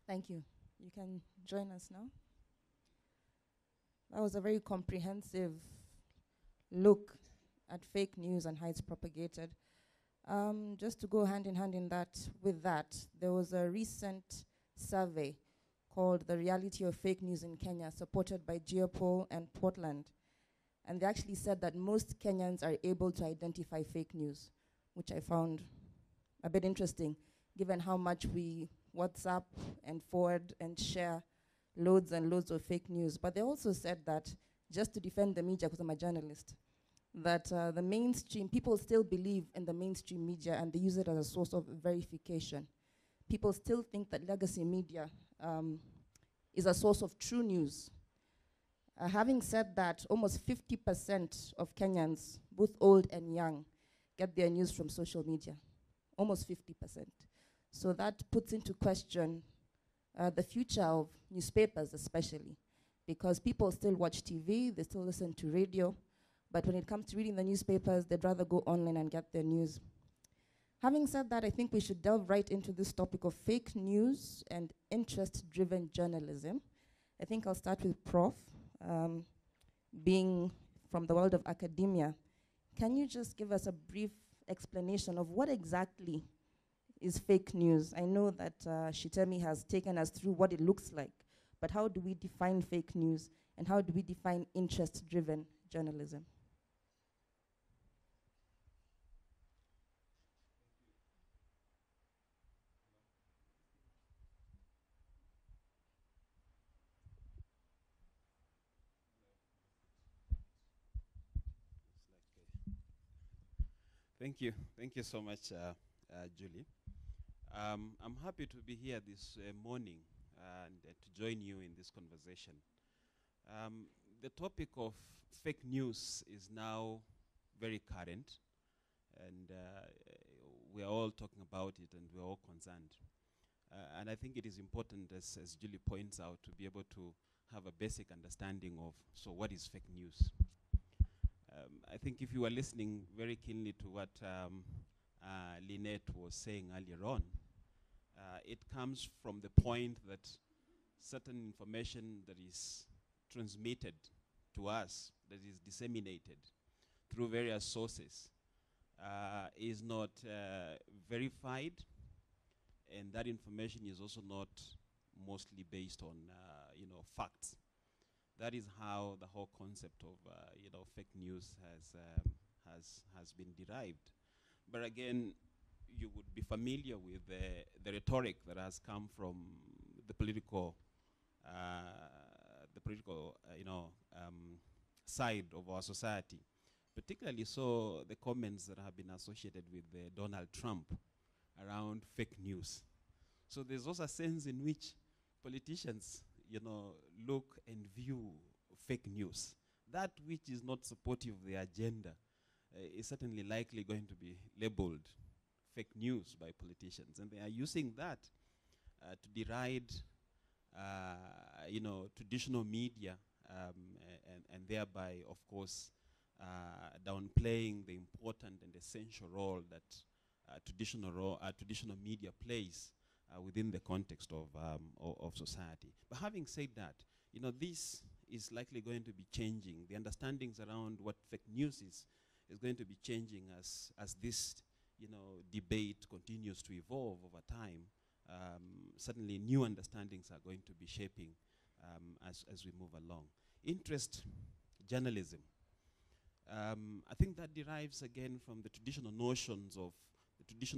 Thank you. You can join us now. That was a very comprehensive look at fake news and how it's propagated. Just to go hand in hand with that, there was a recent survey called The Reality of Fake News in Kenya, supported by Geopol and Portland. And they actually said that most Kenyans are able to identify fake news, which I found a bit interesting, given how much we WhatsApp and forward and share loads and loads of fake news. But they also said that, just to defend the media, because I'm a journalist, that the mainstream, people still believe in the mainstream media and they use it as a source of verification. People still think that legacy media is a source of true news. Having said that, almost 50% of Kenyans, both old and young, get their news from social media. Almost 50%. So that puts into question the future of newspapers especially, because people still watch TV, they still listen to radio, but when it comes to reading the newspapers, they'd rather go online and get their news. Having said that, I think we should delve right into this topic of fake news and interest-driven journalism. I think I'll start with Prof. Being from the world of academia, can you just give us a brief explanation of what exactly is fake news? I know that Shitemi has taken us through what it looks like, but how do we define fake news and how do we define interest-driven journalism? Thank you. Thank you so much, Julie. I'm happy to be here this morning and to join you in this conversation. The topic of fake news is now very current, and we are all talking about it and we're all concerned. And I think it is important, as Julie points out, to be able to have a basic understanding of, so what is fake news? I think if you were listening very keenly to what Lynette was saying earlier on, it comes from the point that certain information that is transmitted to us, that is disseminated through various sources, is not verified, and that information is also not mostly based on facts. That is how the whole concept of fake news has been derived. But again, you would be familiar with the rhetoric that has come from the political side of our society, particularly so the comments that have been associated with Donald Trump around fake news. So there's also a sense in which politicians, look and view fake news. That which is not supportive of the agenda is certainly likely going to be labeled fake news by politicians, and they are using that to deride, traditional media, and thereby, of course, downplaying the important and essential role that traditional media plays within the context of society. But having said that, this is likely going to be changing. The understandings around what fake news is going to be changing as this debate continues to evolve over time. Certainly new understandings are going to be shaping as we move along. Interest journalism. I think that derives again from the traditional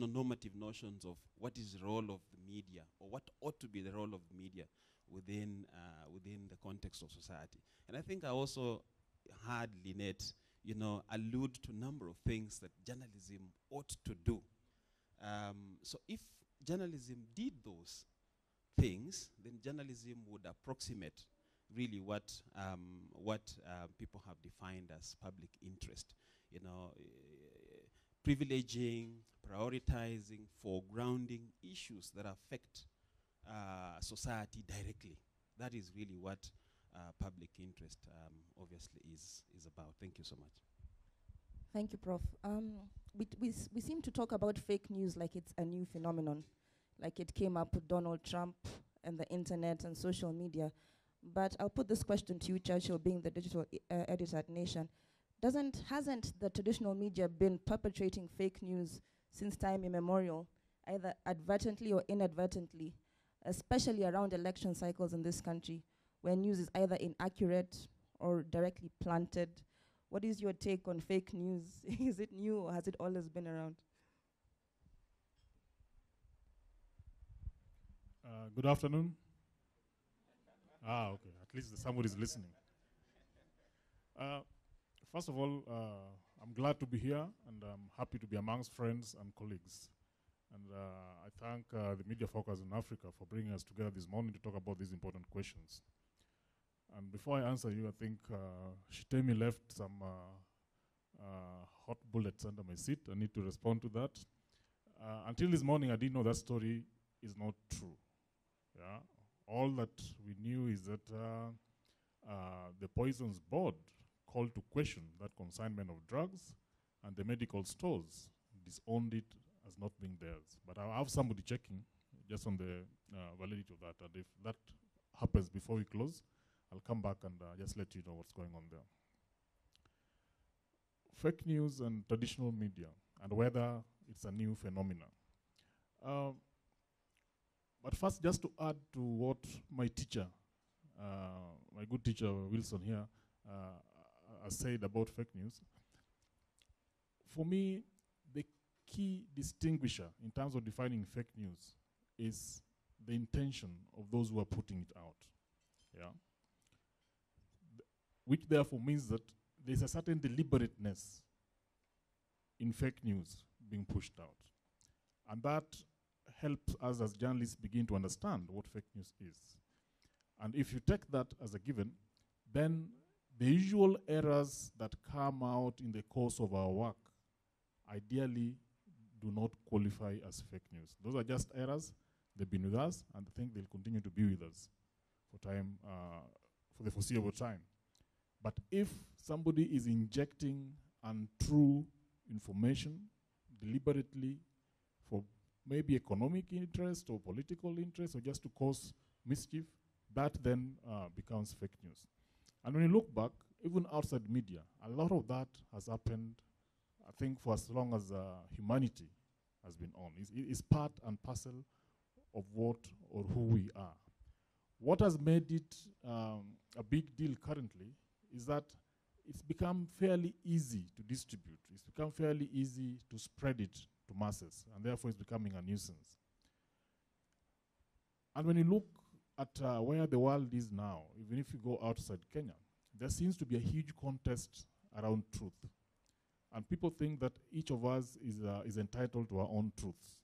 normative notions of what is the role of the media, or what ought to be the role of the media within the context of society. And I think I also heard Lynette, allude to a number of things that journalism ought to do. So if journalism did those things, then journalism would approximate really what people have defined as public interest. Privileging, prioritizing, foregrounding issues that affect society directly. That is really what public interest obviously is about. Thank you so much. Thank you, Prof. We seem to talk about fake news like it's a new phenomenon, like it came up with Donald Trump and the internet and social media. But I'll put this question to you, Churchill, being the digital editor at Nation. Hasn't the traditional media been perpetrating fake news since time immemorial, either advertently or inadvertently, especially around election cycles in this country, where news is either inaccurate or directly planted? What is your take on fake news? Is it new, or has it always been around? Good afternoon. Okay. At least somebody's listening. First of all, I'm glad to be here, and I'm happy to be amongst friends and colleagues. And I thank the Media Focus in Africa for bringing us together this morning to talk about these important questions. And before I answer you, I think Shitemi left some hot bullets under my seat. I need to respond to that. Until this morning, I didn't know that story is not true. Yeah, all that we knew is that the Poisons Board called to question that consignment of drugs, and the medical stores disowned it as not being theirs. But I'll have somebody checking just on the validity of that. And if that happens before we close, I'll come back and just let you know what's going on there. Fake news and traditional media, and whether it's a new phenomenon. But first, just to add to what my teacher, my good teacher Wilson here, has said about fake news. For me, the key distinguisher in terms of defining fake news is the intention of those who are putting it out. Yeah. Which therefore means that there's a certain deliberateness in fake news being pushed out. And that helps us as journalists begin to understand what fake news is. And if you take that as a given, then the usual errors that come out in the course of our work ideally do not qualify as fake news. Those are just errors. They've been with us, and I think they'll continue to be with us for the foreseeable time. But if somebody is injecting untrue information deliberately for maybe economic interest or political interest or just to cause mischief, that then becomes fake news. And when you look back, even outside media, a lot of that has happened, I think, for as long as humanity has been on. It's part and parcel of what or who we are. What has made it a big deal currently is that it's become fairly easy to distribute. It's become fairly easy to spread it to masses, and therefore it's becoming a nuisance. And when you look at where the world is now, even if you go outside Kenya, there seems to be a huge contest around truth. And people think that each of us is entitled to our own truths.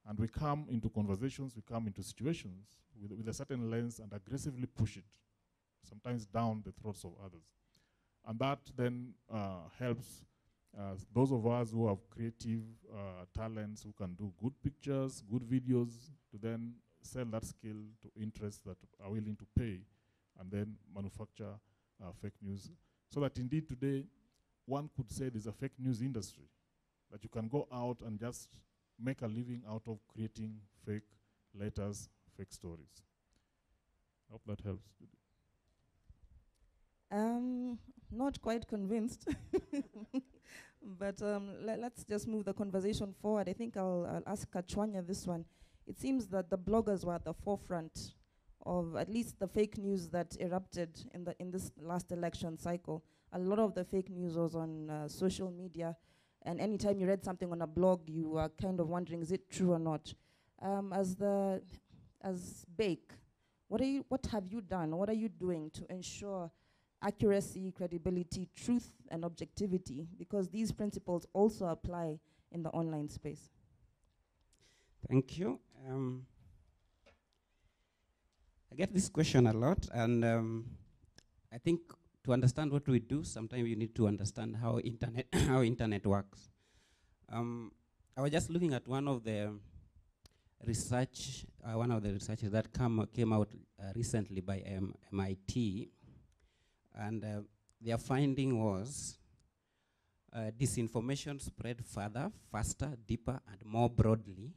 And we come into conversations, we come into situations with a certain lens and aggressively push it, sometimes down the throats of others. And that then helps those of us who have creative talents, who can do good pictures, good videos, to then sell that skill to interests that are willing to pay and then manufacture fake news. So that indeed today, one could say there's a fake news industry, that you can go out and just make a living out of creating fake letters, fake stories. I hope that helps. Not quite convinced, but let's just move the conversation forward. I think I'll ask Kachwanya this one. It seems that the bloggers were at the forefront of at least the fake news that erupted in this last election cycle. A lot of the fake news was on social media, and anytime you read something on a blog, you were kind of wondering, is it true or not? As Bake, what have you done? What are you doing to ensure accuracy, credibility, truth, and objectivity? Because these principles also apply in the online space. Thank you. I get this question a lot, and I think to understand what we do, sometimes you need to understand how internet works. I was just looking at one of the researches that came out recently by MIT, and their finding was disinformation spread further, faster, deeper, and more broadly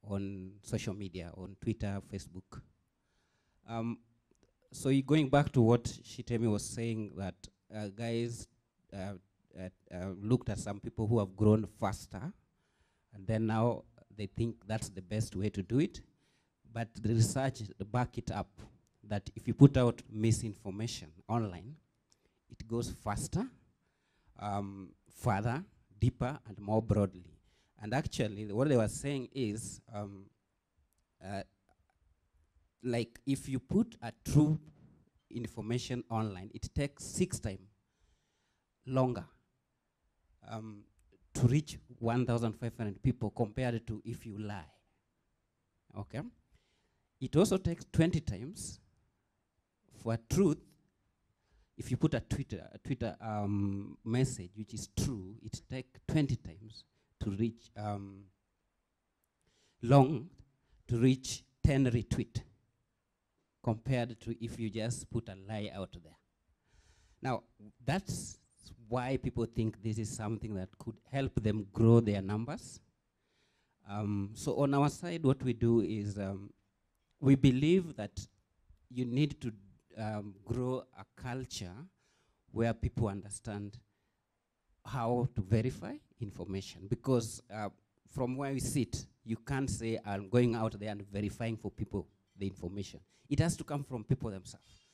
on social media, on Twitter, Facebook. So going back to what Shitemi was saying, that guys looked at some people who have grown faster, and then now they think that's the best way to do it. But the research back it up, that if you put out misinformation online, it goes faster, further, deeper, and more broadly. And actually, what they were saying is, like if you put a true information online, it takes 6 times longer to reach 1,500 people compared to if you lie. Okay? It also takes 20 times for truth. If you put a Twitter message which is true, it takes 20 times to reach long to reach 10 retweet compared to if you just put a lie out there. Now, that's why people think this is something that could help them grow their numbers. So on our side, what we do is we believe that you need to grow a culture where people understand how to verify information. Because from where we sit, you can't say, I'm going out there and verifying for people the information. It has to come from people themselves.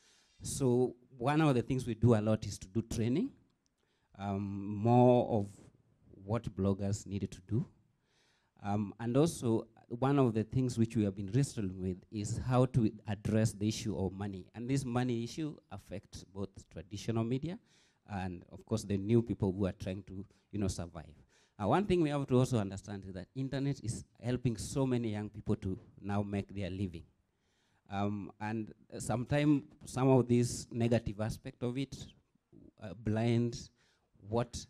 So one of the things we do a lot is to do training, more of what bloggers needed to do. And also, one of the things which we have been wrestling with is how to address the issue of money. And this money issue affects both traditional media and, of course, the new people who are trying to, survive. One thing we have to also understand is that internet is helping so many young people to now make their living. And sometimes some of these negative aspect of it blinds what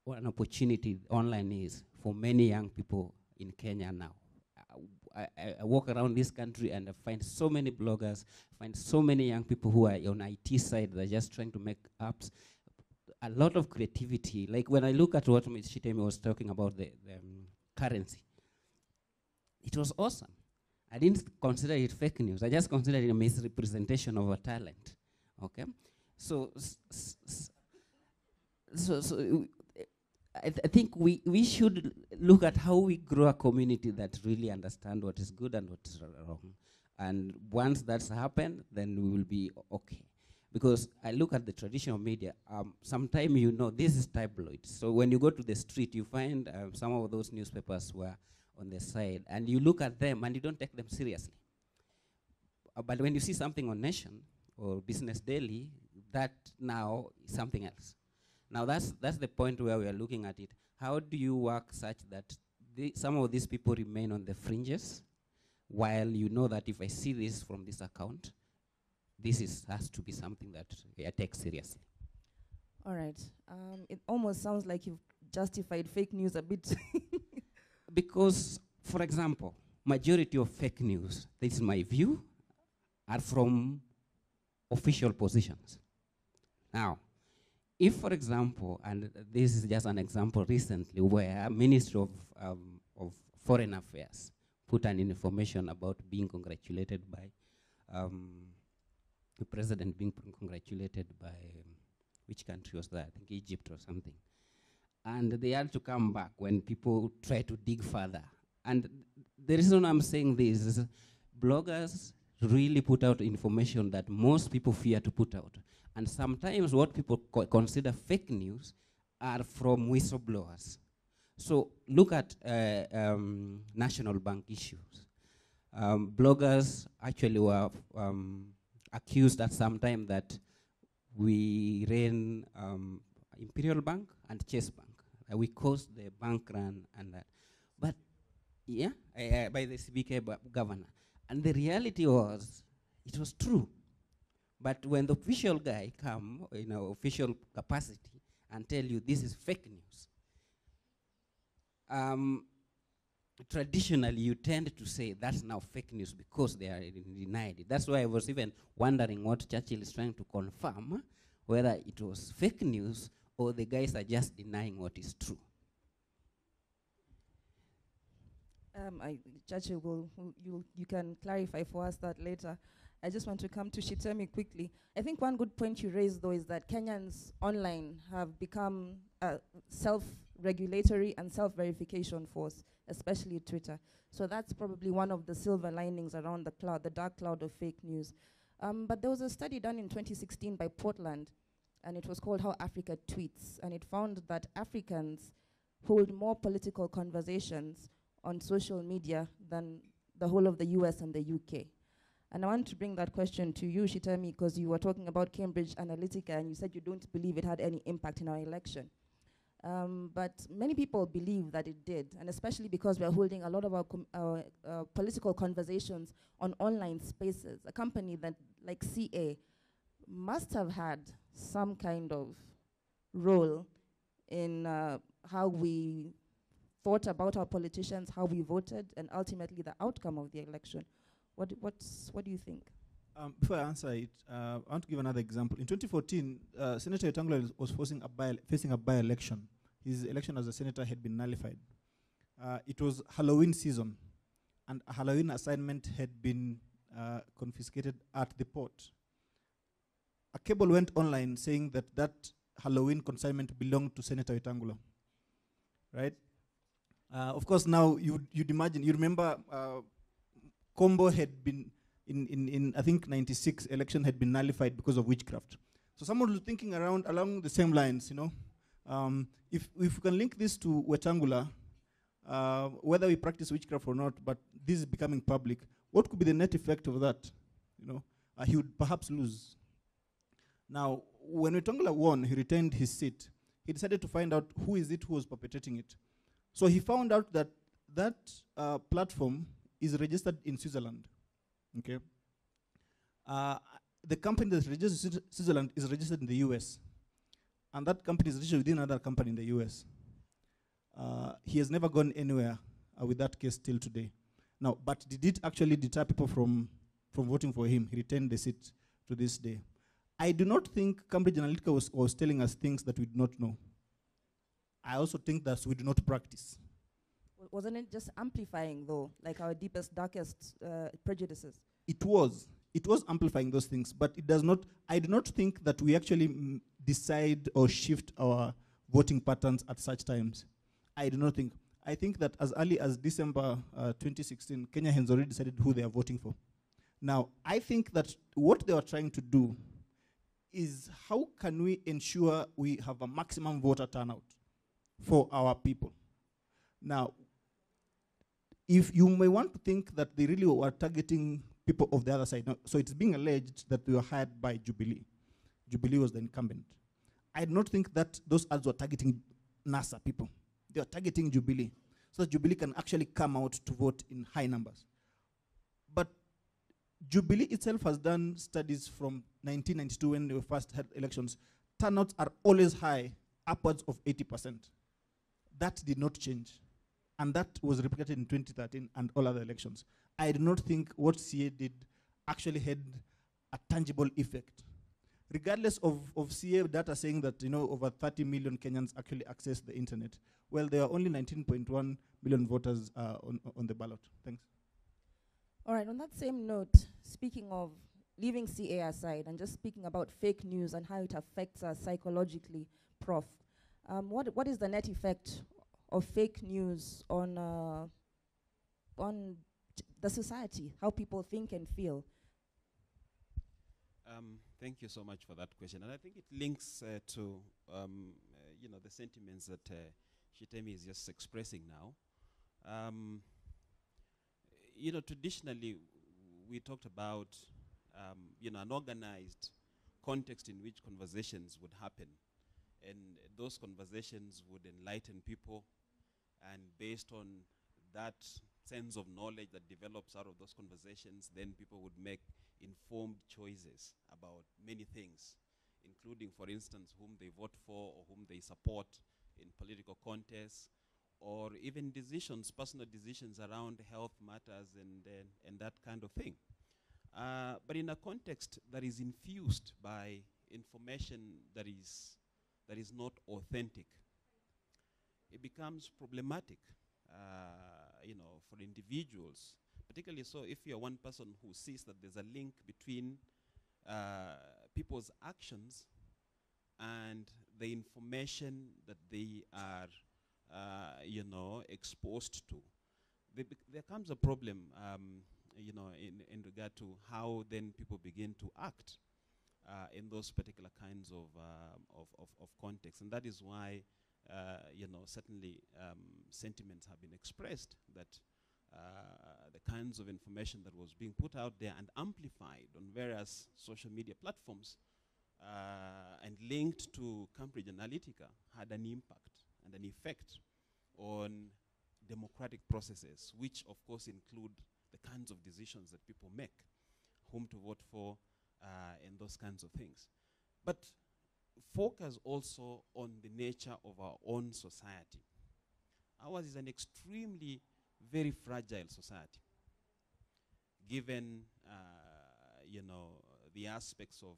an opportunity online is for many young people in Kenya now. I walk around this country and I find so many bloggers, find so many young people who are on IT side, they're just trying to make apps. A lot of creativity. Like when I look at what Ms. Shitemi was talking about, the currency, it was awesome. I didn't consider it fake news. I just considered it a misrepresentation of a talent. Okay, so I think we should look at how we grow a community that really understand what is good and what is wrong. And once that's happened, then we will be okay. Because I look at the traditional media, sometimes you know this is tabloid. So when you go to the street, you find some of those newspapers were on the side, and you look at them and you don't take them seriously. But when you see something on Nation or Business Daily, that now is something else. Now that's the point where we are looking at it. How do you work such that some of these people remain on the fringes, while you know that if I see this from this account, this has to be something that I take seriously. All right. It almost sounds like you've justified fake news a bit. Because, for example, majority of fake news, this is my view, are from official positions. Now, if, for example, and this is just an example recently, where Ministry of Foreign Affairs put an information about being congratulated by the president being congratulated by, which country was that? I think Egypt or something. And they had to come back when people try to dig further. And the reason I'm saying this is bloggers really put out information that most people fear to put out. And sometimes what people consider fake news are from whistleblowers. So look at national bank issues. Bloggers actually were accused at some time that we ran Imperial Bank and Chase Bank. We caused the bank run and that. But yeah, by the CBK governor. And the reality was, it was true. But when the official guy come in an official capacity and tell you this is fake news, traditionally you tend to say that's now fake news because they are denied it. That's why I was even wondering what Churchill is trying to confirm, whether it was fake news or the guys are just denying what is true. Churchill, you can clarify for us that later. I just want to come to Shitemi quickly. I think one good point you raised, though, is that Kenyans online have become a self-regulatory and self-verification force, especially Twitter. So that's probably one of the silver linings around the cloud, the dark cloud of fake news. But there was a study done in 2016 by Portland, and it was called How Africa Tweets, and it found that Africans hold more political conversations on social media than the whole of the US and the UK. And I want to bring that question to you, Shitemi, because you were talking about Cambridge Analytica and you said you don't believe it had any impact in our election. But many people believe that it did, and especially because we're holding a lot of our political conversations on online spaces. A company that, like CA, must have had some kind of role in how we thought about our politicians, how we voted, and ultimately the outcome of the election. What do you think? Before I answer it, I want to give another example. In 2014, Senator Wetangula was facing a by-election. His election as a senator had been nullified. It was Halloween season, and a Halloween assignment had been confiscated at the port. A cable went online saying that that Halloween consignment belonged to Senator Wetangula, right? Of course, now you'd imagine, you remember Combo had been, in I think 96, election had been nullified because of witchcraft. So someone was thinking along the same lines, you know, if we can link this to Wetangula, whether we practice witchcraft or not, but this is becoming public, what could be the net effect of that? You know, he would perhaps lose. Now, when Wetangula won, he retained his seat. He decided to find out who is it who was perpetrating it. So he found out that that platform is registered in Switzerland. Okay. The company that's registered in Switzerland is registered in the US. And that company is registered within another company in the US. He has never gone anywhere with that case till today. Now, but did it actually deter people from voting for him? He retained the seat to this day. I do not think Cambridge Analytica was telling us things that we do not know. I also think that we do not practice. Wasn't it just amplifying, though, like our deepest, darkest prejudices? It was amplifying those things, but it does not. I do not think that we actually decide or shift our voting patterns at such times. I do not think. I think that as early as December 2016, Kenya has already decided who they are voting for. Now, I think that what they are trying to do is how can we ensure we have a maximum voter turnout for our people. Now, if you may want to think that they really were targeting people of the other side, no, so it's being alleged that they were hired by Jubilee. Jubilee was the incumbent. I do not think that those ads were targeting NASA people. They are targeting Jubilee, so that Jubilee can actually come out to vote in high numbers. But Jubilee itself has done studies from 1992 when they first had elections. Turnouts are always high, upwards of 80%. That did not change. And that was replicated in 2013 and all other elections. I do not think what CA did actually had a tangible effect. Regardless of CA data saying that over 30 million Kenyans actually access the internet, well, there are only 19.1 million voters on the ballot. Thanks. All right, on that same note, speaking of leaving CA aside and just speaking about fake news and how it affects us psychologically, Prof, what is the net effect of fake news on the society, how people think and feel? Thank you so much for that question. And I think it links to the sentiments that Shitemi is just expressing now. Traditionally, we talked about an organized context in which conversations would happen. And those conversations would enlighten people. And based on that sense of knowledge that develops out of those conversations, then people would make informed choices about many things, including, for instance, whom they vote for or whom they support in political contests, or even decisions, personal decisions around health matters and that kind of thing. But in a context that is infused by information that is not authentic, it becomes problematic, for individuals, particularly so if you're one person who sees that there's a link between people's actions and the information that they are, exposed to. There comes a problem, in regard to how then people begin to act in those particular kinds of contexts. And that is why, certainly sentiments have been expressed that the kinds of information that was being put out there and amplified on various social media platforms and linked to Cambridge Analytica had an impact and an effect on democratic processes, which of course include the kinds of decisions that people make, whom to vote for, and those kinds of things. But focus also on the nature of our own society. Ours is an extremely very fragile society, given the aspects of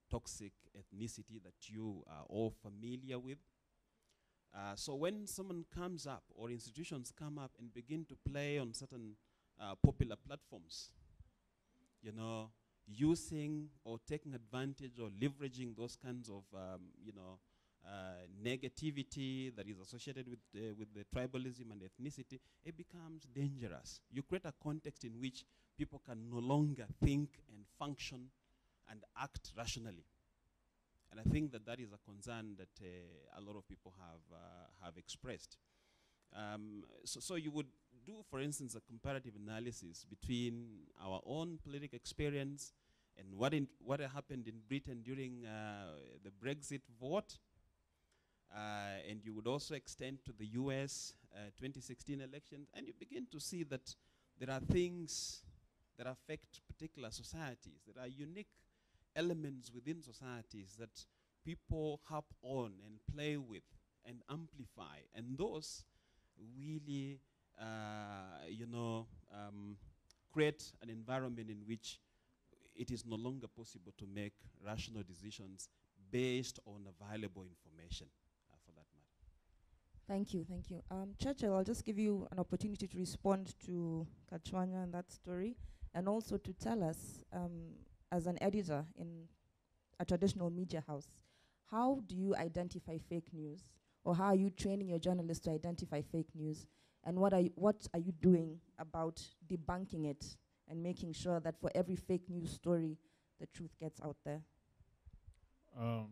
toxic ethnicity that you are all familiar with. So when someone comes up or institutions come up and begin to play on certain popular platforms, using or taking advantage or leveraging those kinds of negativity that is associated with the tribalism and ethnicity, it becomes dangerous. You create a context in which people can no longer think and function and act rationally. And I think that is a concern that a lot of people have expressed. So you would do, for instance, a comparative analysis between our own political experience and what happened in Britain during the Brexit vote. And you would also extend to the US 2016 elections, and you begin to see that there are things that affect particular societies. There are unique elements within societies that people harp on and play with and amplify, and those really you know, create an environment in which it is no longer possible to make rational decisions based on available information, for that matter. Thank you, thank you. Churchill, I'll just give you an opportunity to respond to Kachwanya and that story, and also to tell us, as an editor in a traditional media house, how do you identify fake news? Or how are you training your journalists to identify fake news? And what are you doing about debunking it and making sure that for every fake news story, the truth gets out there? I'm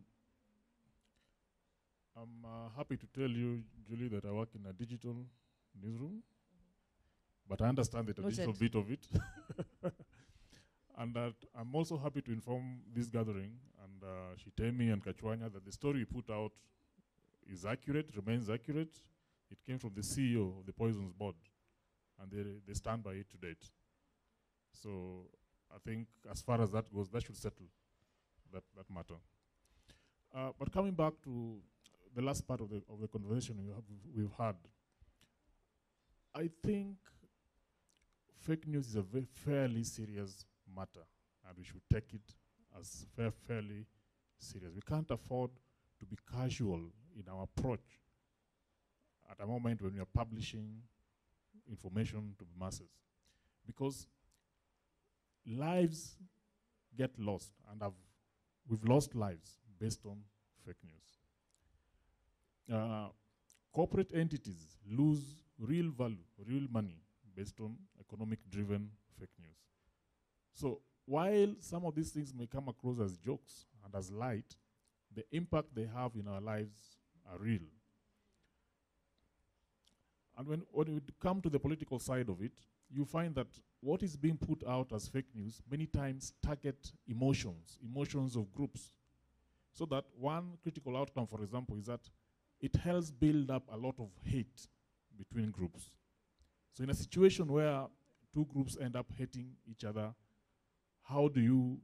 happy to tell you, Julie, that I work in a digital newsroom, but I understand the traditional bit of it. And that I'm also happy to inform this gathering and Shitemi and Kachwanya that the story we put out is accurate, remains accurate. It came from the CEO of the Poisons Board, and they stand by it to date. So I think as far as that goes, that should settle that matter. But coming back to the last part of the conversation we've had, I think fake news is a fairly serious matter, and we should take it as fairly serious. We can't afford to be casual in our approach at a moment when we are publishing information to the masses, because lives get lost, and we've lost lives based on fake news. Corporate entities lose real value, real money based on economic-driven fake news. So while some of these things may come across as jokes and as light, the impact they have in our lives are real. And when you come to the political side of it, you find that what is being put out as fake news many times target emotions of groups. So that one critical outcome, for example, is that it helps build up a lot of hate between groups. So in a situation where two groups end up hating each other, how do you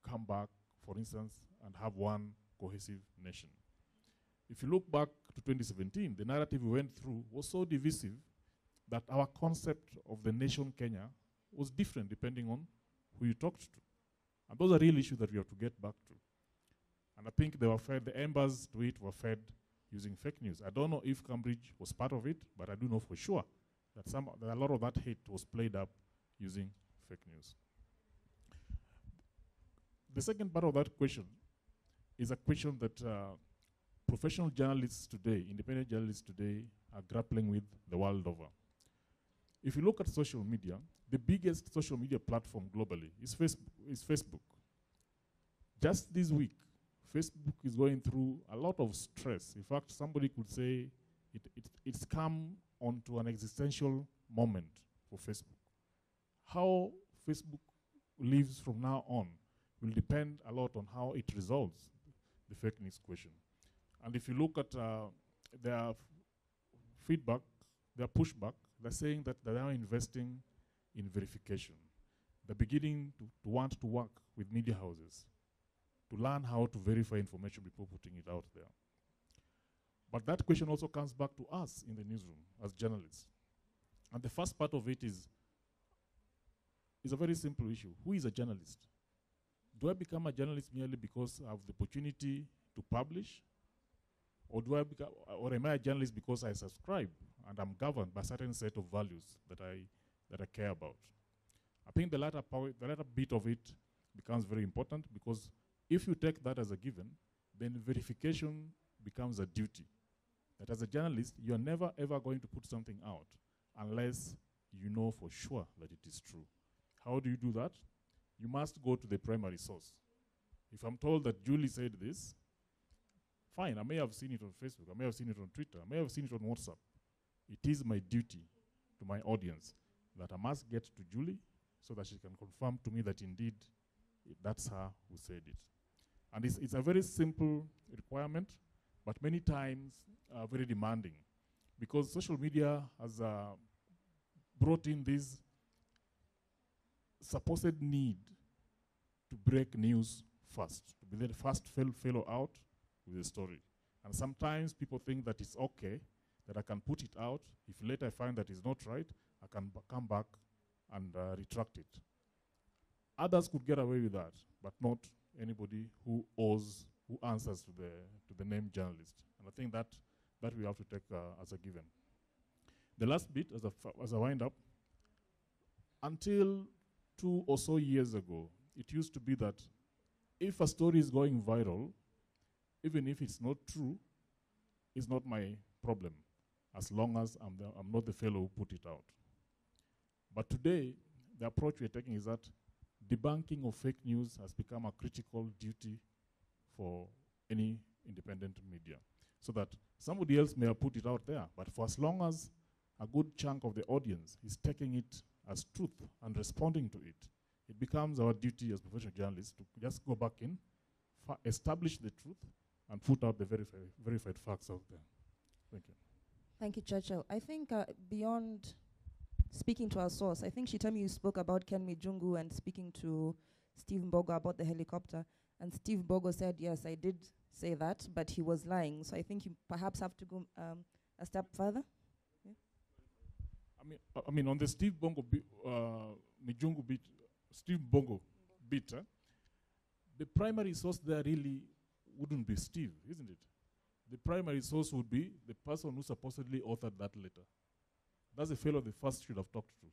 come back, for instance, and have one cohesive nation? If you look back to 2017, the narrative we went through was so divisive that our concept of the nation Kenya was different depending on who you talked to. And those are real issues that we have to get back to. And I think they were fed, the embers to it were fed using fake news. I don't know if Cambridge was part of it, but I do know for sure that a lot of that hate was played up using fake news. The second part of that question is a question that professional journalists today, independent journalists today, are grappling with the world over. If you look at social media, the biggest social media platform globally is Facebook. Just this week, Facebook is going through a lot of stress. In fact, somebody could say it's come onto an existential moment for Facebook. How Facebook lives from now on will depend a lot on how it resolves the fake news question. And if you look at their feedback, their pushback, they're saying that they are investing in verification. They're beginning to want to work with media houses to learn how to verify information before putting it out there. But that question also comes back to us in the newsroom as journalists. And the first part of it is a very simple issue. Who is a journalist? Do I become a journalist merely because I have the opportunity to publish? Or am I a journalist because I subscribe and I'm governed by a certain set of values that I care about? I think the latter bit of it becomes very important, because if you take that as a given, then verification becomes a duty. That as a journalist, you're never ever going to put something out unless you know for sure that it is true. How do you do that? You must go to the primary source. If I'm told that Julie said this, fine, I may have seen it on Facebook, I may have seen it on Twitter, I may have seen it on WhatsApp. It is my duty to my audience that I must get to Julie so that she can confirm to me that indeed that's her who said it. And it's a very simple requirement, but many times very demanding, because social media has brought in this supposed need to break news fast, to be the first fellow out with the story. And sometimes people think that it's okay that I can put it out. If later I find that it's not right, I can come back and retract it. Others could get away with that, but not anybody who answers to the name journalist. And I think that we have to take as a given. The last bit, as a wind up, until 2 or so years ago, it used to be that if a story is going viral, even if it's not true, it's not my problem, as long as I'm not the fellow who put it out. But today, the approach we're taking is that debunking of fake news has become a critical duty for any independent media. So that somebody else may have put it out there, but for as long as a good chunk of the audience is taking it as truth and responding to it, it becomes our duty as professional journalists to just go back in, establish the truth, and put out the verified facts out there. Thank you. Thank you, Churchill. I think beyond speaking to our source, I think Shitami, you spoke about Ken Mijungu and speaking to Steve Mbogo about the helicopter. And Steve Mbogo said, yes, I did say that, but he was lying. So I think you perhaps have to go a step further. Yeah. I mean, on the Steve Bongo Mijungu bit, Steve Bongo bit, the primary source there really wouldn't be Steve, isn't it? The primary source would be the person who supposedly authored that letter. That's the fellow they first should have talked to,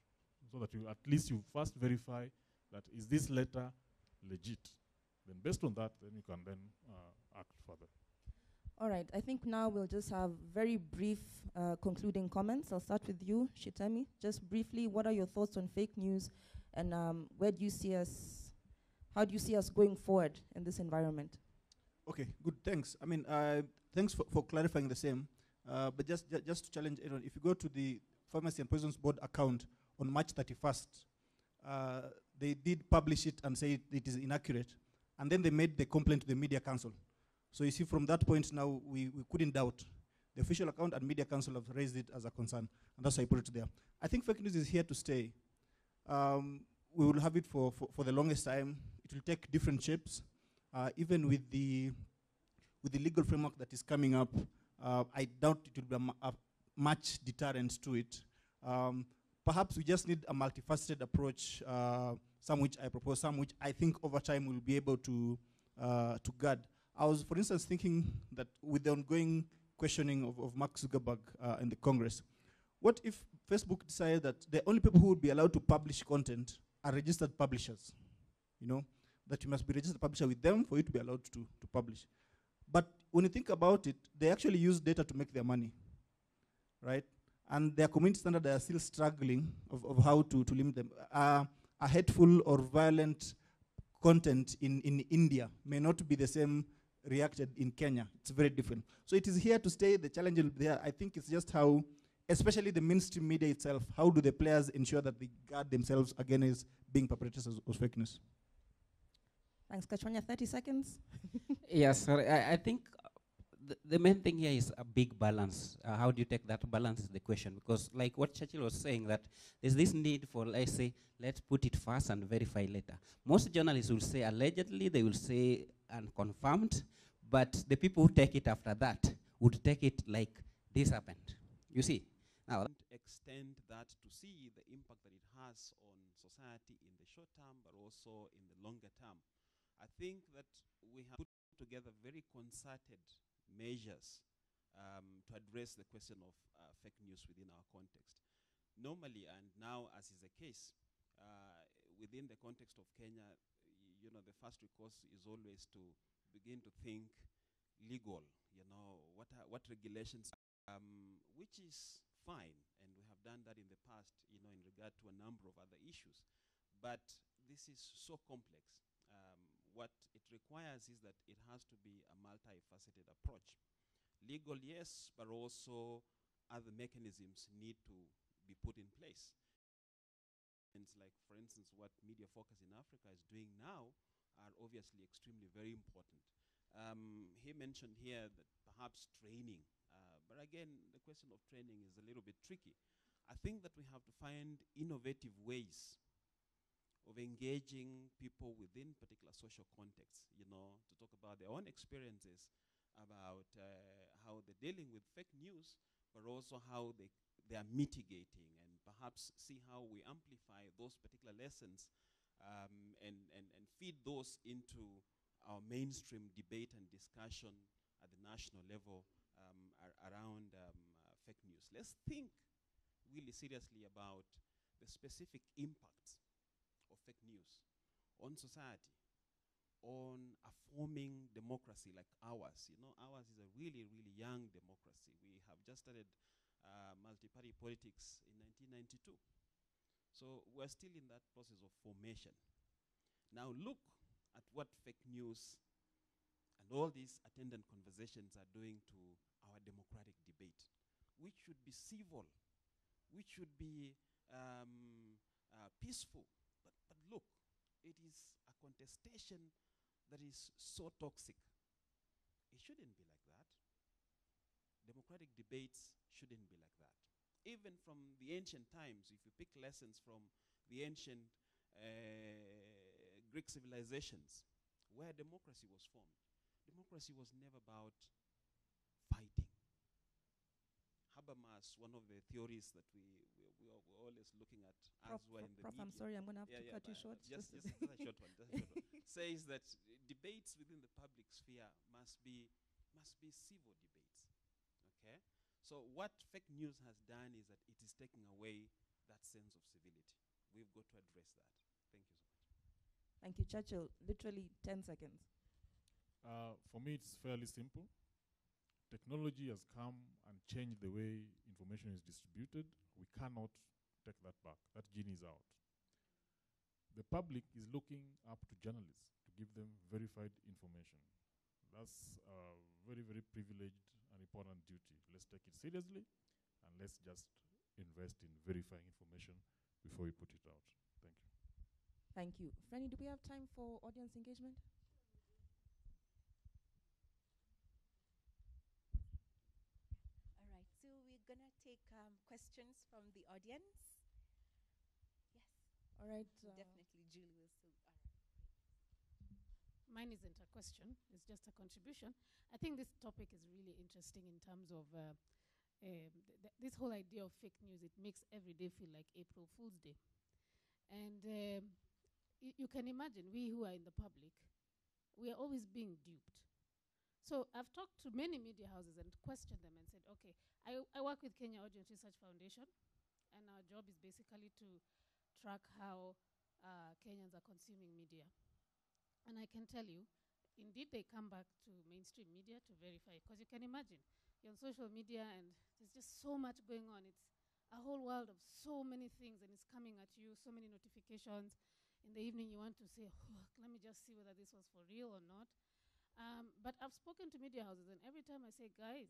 so that at least you first verify that is this letter legit. Then based on that, then you can then act further. All right, I think now we'll just have very brief concluding comments. I'll start with you, Shitami. Just briefly, what are your thoughts on fake news, and where do you see us, how do you see us going forward in this environment? Okay, good, thanks. I mean, thanks for clarifying the same. But just to challenge everyone, if you go to the Pharmacy and Poisons Board account on March 31st, they did publish it and say it is inaccurate. And then they made the complaint to the Media Council. So you see, from that point now, we couldn't doubt. The official account and Media Council have raised it as a concern, and that's why I put it there. I think fake news is here to stay. We will have it for the longest time. It will take different shapes. Even with the legal framework that is coming up, I doubt it will be a much deterrent to it. Perhaps we just need a multifaceted approach, some which I propose, some which I think over time we'll be able to guard. I was, for instance, thinking that with the ongoing questioning of Mark Zuckerberg in the Congress, what if Facebook decided that the only people who would be allowed to publish content are registered publishers? You know, that you must be registered publisher with them for you to be allowed to publish. But when you think about it, they actually use data to make their money, right? And their community standards are still struggling of how to limit them. A hateful or violent content in India may not be the same reacted in Kenya. It's very different. So it is here to stay. The challenge will be there. I think it's just how, especially the mainstream media itself, how do the players ensure that they guard themselves against being perpetrators of fake news? Thanks, Kachwanya. 30 seconds. Yes, sorry. I think the main thing here is a big balance. How do you take that balance is the question. Because like what Churchill was saying, that there's this need for, let's say, let's put it first and verify later. Most journalists will say allegedly, they will say unconfirmed, but the people who take it after that would take it like this happened. You see? Now, extend that to see the impact that it has on society in the short term, but also in the longer term. I think that we have put together very concerted measures to address the question of fake news within our context. Normally, and now as is the case, within the context of Kenya, you know, the first recourse is always to begin to think legal, you know, what regulations, which is fine, and we have done that in the past, you know, in regard to a number of other issues. But this is so complex. What it requires is that it has to be a multifaceted approach. Legal, yes, but also other mechanisms need to be put in place. And like, for instance, what Media Focus in Africa is doing now are obviously extremely very important. He mentioned here that perhaps training, but again, the question of training is a little bit tricky. I think that we have to find innovative ways of engaging people within particular social contexts, you know, to talk about their own experiences about how they're dealing with fake news, but also how they are mitigating, and perhaps see how we amplify those particular lessons and feed those into our mainstream debate and discussion at the national level around fake news. Let's think really seriously about the specific impacts of fake news on society, on a forming democracy like ours. You know, ours is a really, really young democracy. We have just started multi-party politics in 1992. So we're still in that process of formation. Now look at what fake news and all these attendant conversations are doing to our democratic debate, which should be civil, which should be peaceful. But look, it is a contestation that is so toxic. It shouldn't be like that. Democratic debates shouldn't be like that. Even from the ancient times, if you pick lessons from the ancient Greek civilizations, where democracy was formed, democracy was never about fighting. Habermas, one of the theories that we're always looking at as we're in the Prof, media. I'm sorry, I'm going to have to cut you short. Just a short one. Just a short one. Says that debates within the public sphere must be civil debates. Okay? So what fake news has done is that it is taking away that sense of civility. We've got to address that. Thank you so much. Thank you, Churchill. Literally 10 seconds. For me, it's fairly simple. Technology has come and changed the way information is distributed. We cannot take that back. That genie is out. The public is looking up to journalists to give them verified information. That's a very, very privileged and important duty. Let's take it seriously, and let's just invest in verifying information before we put it out. Thank you. Thank you. Franny, do we have time for audience engagement? All right, so we're going to take questions from the audience. Yes. All right. Definitely, Julie will. So, all right. Mine isn't a question, it's just a contribution. I think this topic is really interesting in terms of this whole idea of fake news. It makes every day feel like April Fool's Day. And you can imagine, we who are in the public, we are always being duped. So I've talked to many media houses and questioned them and said, okay, I work with Kenya Audience Research Foundation, and our job is basically to track how Kenyans are consuming media. And I can tell you, indeed, they come back to mainstream media to verify. Because you can imagine, you're on social media and there's just so much going on. It's a whole world of so many things, and it's coming at you, so many notifications. In the evening, you want to say, oh, let me just see whether this was for real or not. But I've spoken to media houses, and every time I say, guys,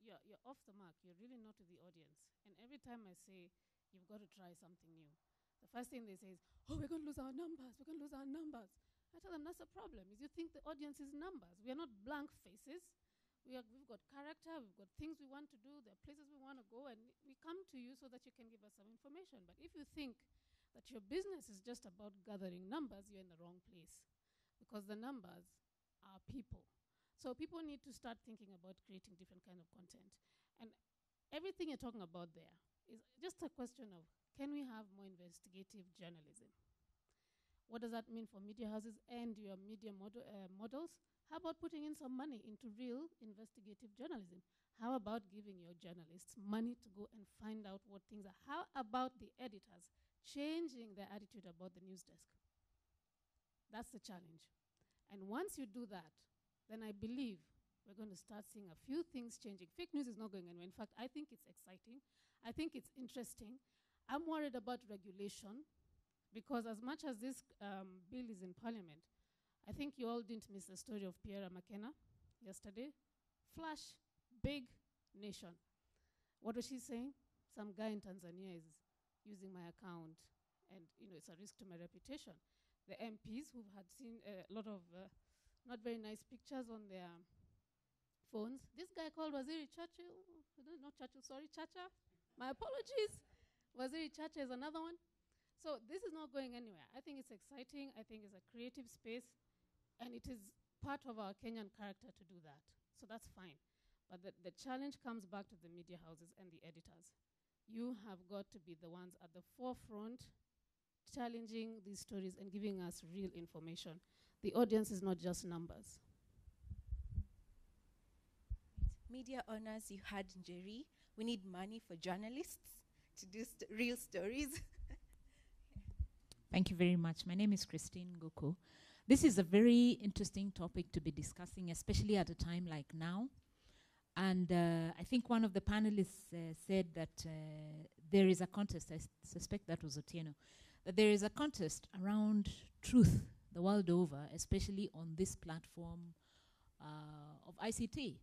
you're off the mark. You're really not with the audience. And every time I say, you've got to try something new, the first thing they say is, oh, we're going to lose our numbers. We're going to lose our numbers. I tell them that's the problem, is you think the audience is numbers. We are not blank faces. We've got character, we've got things we want to do, there are places we want to go, and we come to you so that you can give us some information. But if you think that your business is just about gathering numbers, you're in the wrong place, because the numbers are people. So people need to start thinking about creating different kind of content. And everything you're talking about there is just a question of, can we have more investigative journalism? What does that mean for media houses and your media models? How about putting in some money into real investigative journalism? How about giving your journalists money to go and find out what things are? How about the editors changing their attitude about the news desk? That's the challenge. And once you do that, then I believe we're going to start seeing a few things changing. Fake news is not going anywhere. In fact, I think it's exciting. I think it's interesting. I'm worried about regulation, because as much as this bill is in Parliament, I think you all didn't miss the story of Pierre McKenna yesterday. Flash, big nation. What was she saying? Some guy in Tanzania is using my account, and it's a risk to my reputation. The MPs who had seen a lot of not very nice pictures on their phones. This guy called Waziri Churchill, not Churchill, sorry, Chacha. My apologies. Waziri Chacha is another one. So this is not going anywhere. I think it's exciting. I think it's a creative space, and it is part of our Kenyan character to do that. So that's fine. But the challenge comes back to the media houses and the editors. You have got to be the ones at the forefront challenging these stories and giving us real information. The audience is not just numbers. Media owners, you heard Njeri. We need money for journalists to do real stories. Thank you very much. My name is Christine Ngoko. This is a very interesting topic to be discussing, especially at a time like now. And I think one of the panelists said that there is a contest, I suspect that was Otieno, that there is a contest around truth the world over, especially on this platform of ICT.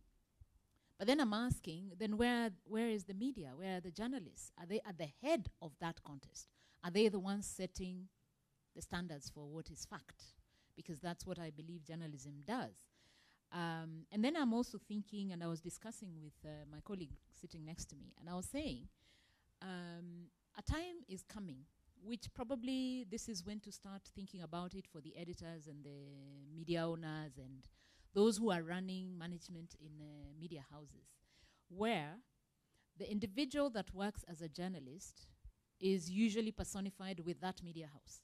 But then I'm asking, then where is the media? Where are the journalists? Are they at the head of that contest? Are they the ones setting the standards for what is fact? Because that's what I believe journalism does. And then I'm also thinking, and I was discussing with my colleague sitting next to me, and I was saying, a time is coming, which probably this is when to start thinking about it for the editors and the media owners and those who are running management in media houses, where the individual that works as a journalist is usually personified with that media house.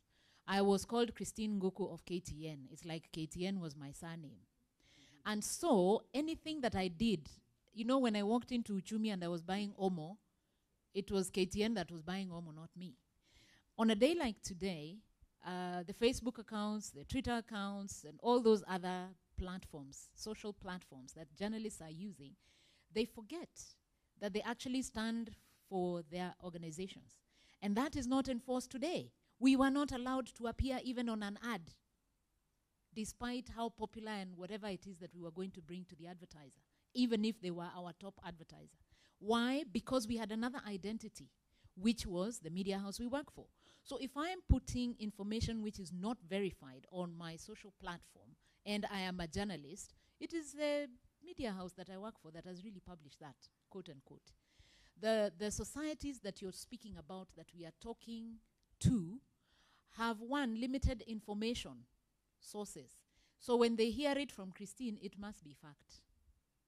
I was called Christine Ngoko of KTN. It's like KTN was my surname. And so anything that I did, you know, when I walked into Uchumi and I was buying Omo, it was KTN that was buying Omo, not me. On a day like today, the Facebook accounts, the Twitter accounts, and all those other platforms, social platforms that journalists are using, they forget that they actually stand for their organizations. And that is not enforced today. We were not allowed to appear even on an ad, despite how popular and whatever it is that we were going to bring to the advertiser, even if they were our top advertiser. Why? Because we had another identity, which was the media house we work for. So if I am putting information which is not verified on my social platform, and I am a journalist, it is the media house that I work for that has really published that, quote unquote. The societies that you're speaking about, that we are talking to, have one, limited information sources. So when they hear it from Christine, it must be fact.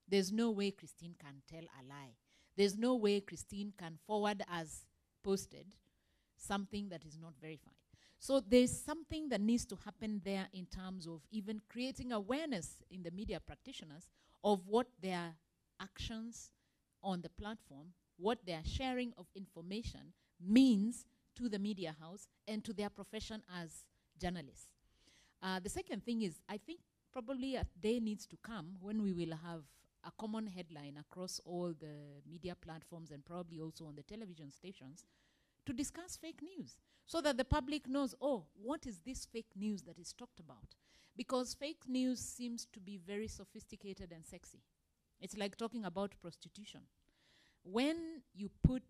There's no way Christine can tell a lie. There's no way Christine can forward as posted something that is not verified. So there's something that needs to happen there in terms of even creating awareness in the media practitioners of what their actions on the platform, what their sharing of information means to the media house and to their profession as journalists. The second thing is, I think probably a day needs to come when we will have a common headline across all the media platforms and probably also on the television stations to discuss fake news so that the public knows, oh, what is this fake news that is talked about? Because fake news seems to be very sophisticated and sexy. It's like talking about prostitution. When you put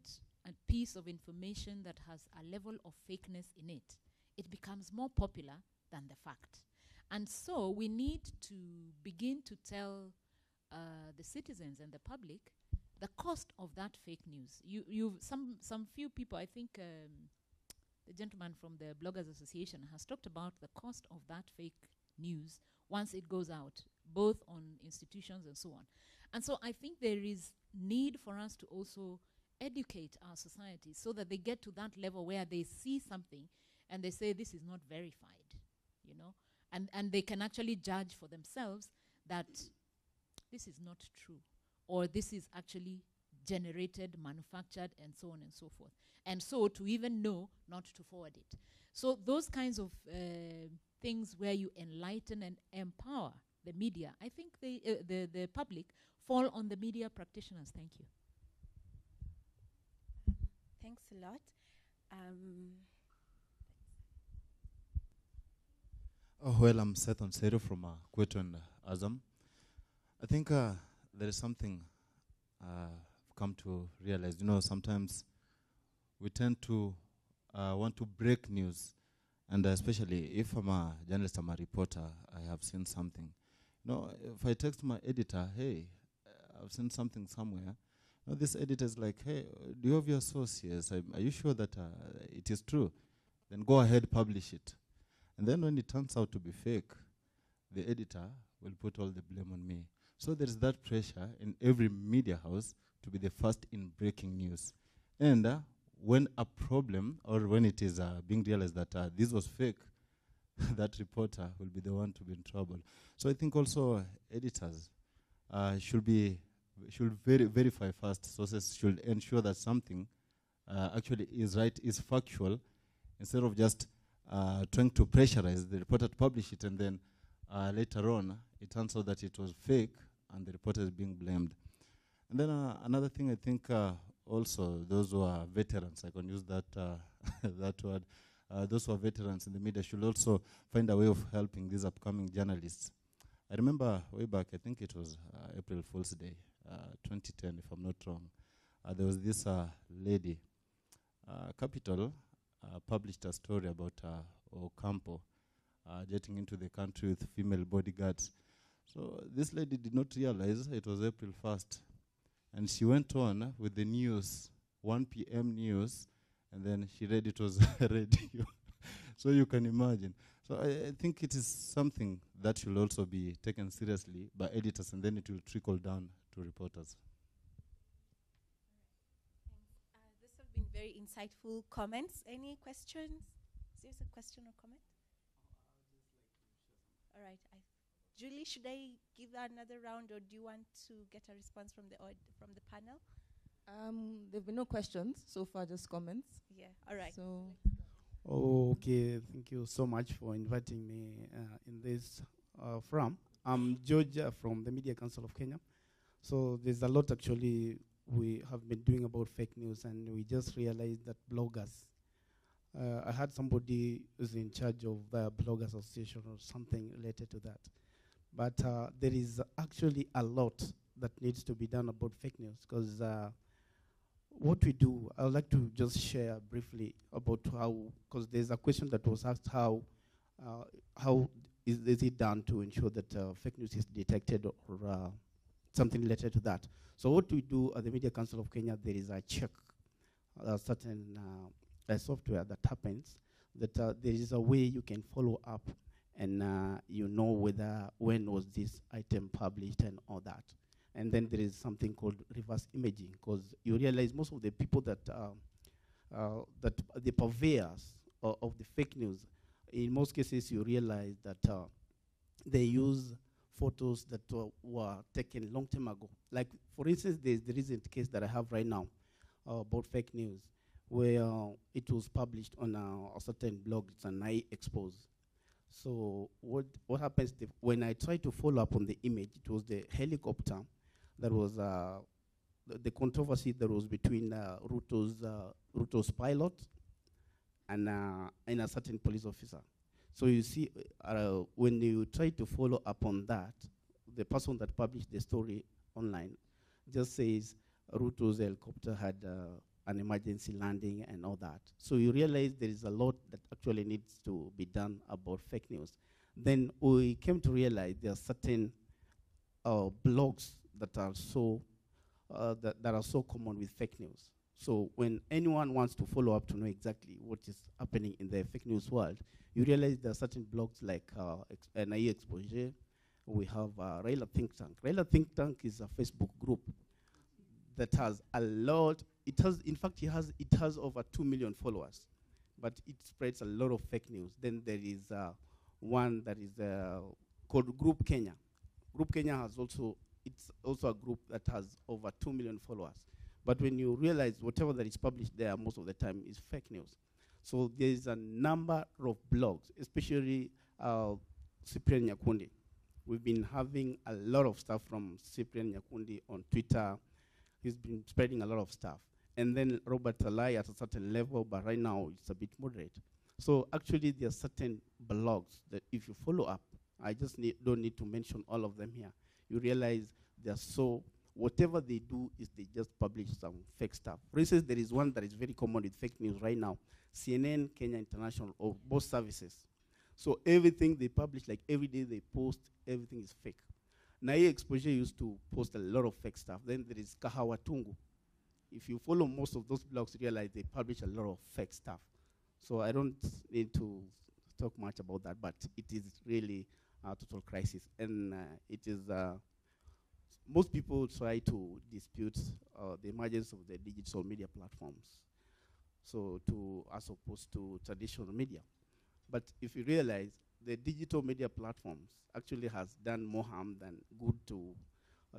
a piece of information that has a level of fakeness in it, it becomes more popular than the fact. And so we need to begin to tell the citizens and the public the cost of that fake news. Some few people, I think the gentleman from the Bloggers Association has talked about the cost of that fake news once it goes out, both on institutions and so on. And so I think there is need for us to also educate our society so that they get to that level where they see something and they say this is not verified, you know, and they can actually judge for themselves that this is not true, or this is actually generated, manufactured, and so on and so forth. And so to even know not to forward it. So those kinds of things where you enlighten and empower the media, I think the public fall on the media practitioners. Thank you. Thanks a lot. Well, I'm Seth Onsero from Kwetu and Azam. I think there is something I've come to realize. You know, sometimes we tend to want to break news, and especially if I'm a journalist, I'm a reporter, I have seen something. You know, if I text my editor, hey, I've seen something somewhere, you know, this editor is like, hey, do you have your source? Yes. Are you sure that it is true? Then go ahead, publish it. And then when it turns out to be fake, the editor will put all the blame on me. So there is that pressure in every media house to be the first in breaking news. And when a problem, or when it is being realized that this was fake, that reporter will be the one to be in trouble. So I think also editors should verify first. Sources should ensure that something actually is right, is factual, instead of just trying to pressurize the reporter to publish it, and then later on it turns out that it was fake and the reporter is being blamed. And then another thing, I think also those who are veterans, I can use that that word, those who are veterans in the media should also find a way of helping these upcoming journalists. I remember way back, I think it was April Fool's Day, 2010, if I'm not wrong. There was this lady, Capital, published a story about Ocampo jetting into the country with female bodyguards. So this lady did not realize it was April 1st. And she went on with the news, 1 p.m. news, and then she read it was radio. So you can imagine. So I think it is something that should also be taken seriously by editors, and then it will trickle down to reporters. These have been very insightful comments. Any questions? Is there a question or comment? All right. Julie, should I give another round, or do you want to get a response from the panel? There have been no questions so far, just comments. Yeah. All right. So. Okay, thank you so much for inviting me in this forum. I'm George from the Media Council of Kenya. So there's a lot actually we have been doing about fake news, and we just realized that bloggers, I had somebody who's in charge of the Bloggers Association or something related to that. But there is actually a lot that needs to be done about fake news, because what we do, I would like to just share briefly about how, because there's a question that was asked, how is it done to ensure that fake news is detected, or something related to that. So what we do at the Media Council of Kenya, there is a check, certain software that happens, that there is a way you can follow up, and you know when was this item published and all that. And then there is something called reverse imaging, because you realize most of the people that the purveyors of the fake news, in most cases you realize that they use photos that were taken long time ago. Like, for instance, there's the recent case that I have right now about fake news, where it was published on a certain blog. It's an expose. So what happens when I try to follow up on the image, it was the helicopter that was the controversy that was between Ruto's pilot and a certain police officer. So you see, when you try to follow up on that, the person that published the story online just says Ruto's helicopter had an emergency landing and all that. So you realize there is a lot that actually needs to be done about fake news. Then we came to realize there are certain blogs that are so common with fake news. So when anyone wants to follow up to know exactly what is happening in the fake news world, you realize there are certain blogs like NIE Exposure. We have Raila Think Tank. Raila Think Tank is a Facebook group that has a lot. It has over 2 million followers, but it spreads a lot of fake news. Then there is one that is called Group Kenya. Group Kenya it's also a group that has over 2 million followers. But when you realize whatever that is published there, most of the time is fake news. So there is a number of blogs, especially Cyprian Nyakundi. We've been having a lot of stuff from Cyprian Nyakundi on Twitter. He's been spreading a lot of stuff. And then Robert Alai at a certain level, but right now it's a bit moderate. So actually there are certain blogs that if you follow up, I just don't need to mention all of them here. You realize they're whatever they do is they just publish some fake stuff. For instance, there is one that is very common with fake news right now, CNN, Kenya International, or both services. So everything they publish, like every day they post, everything is fake. NIE Exposure used to post a lot of fake stuff. Then there is Kahawa Tungu. If you follow most of those blogs, you realize they publish a lot of fake stuff. So I don't need to talk much about that, but it is really a total crisis. And it is most people try to dispute the emergence of the digital media platforms, so as opposed to traditional media. But if you realize, the digital media platforms actually has done more harm than good to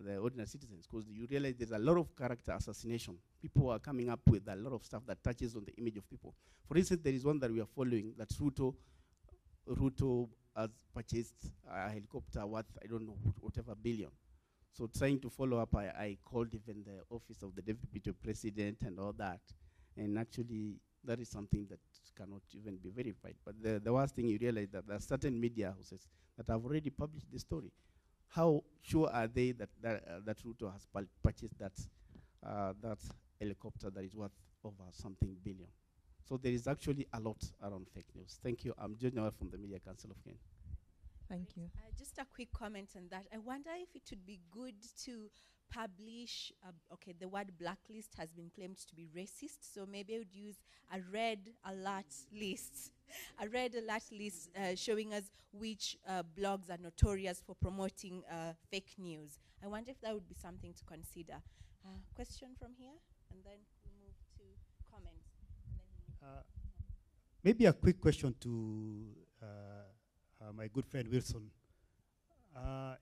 the ordinary citizens, because you realize there's a lot of character assassination. People are coming up with a lot of stuff that touches on the image of people. For instance, there is one that we are following, that Ruto has purchased a helicopter worth, I don't know, whatever billion. So trying to follow up, I called even the office of the deputy president and all that. And actually, that is something that cannot even be verified. But the worst thing, you realize that there are certain media houses that have already published the story. How sure are they that Ruto has purchased that helicopter that is worth over something billion? So there is actually a lot around fake news. Thank you. I'm John Noel from the Media Council of Kenya. Thank you. Just a quick comment on that. I wonder if it would be good to publish, okay, the word blacklist has been claimed to be racist, so maybe I would use a red alert list. A red alert list showing us which blogs are notorious for promoting fake news. I wonder if that would be something to consider. Question from here, and then we move to comments. Maybe a quick question to my good friend Wilson.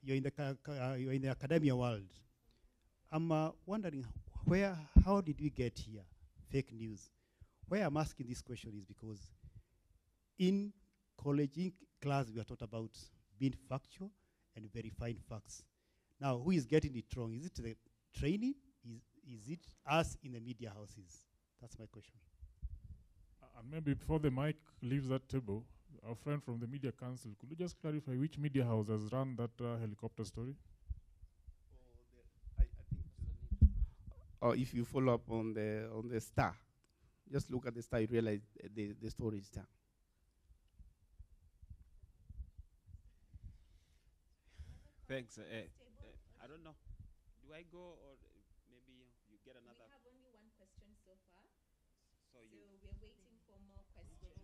You're in the academia world. I'm wondering how did we get here, fake news? Why I'm asking this question is because in college, in class, we are taught about being factual and verifying facts. Now, who is getting it wrong? Is it the trainee? Is it us in the media houses? That's my question. And maybe before the mic leaves that table, our friend from the Media Council, could you just clarify which media house has run that helicopter story? If you follow up on the Star, just look at the Star, you realize the story is there. Thanks. I don't know. Do I go or maybe you get another? We have only one question so far, so we're waiting for more questions.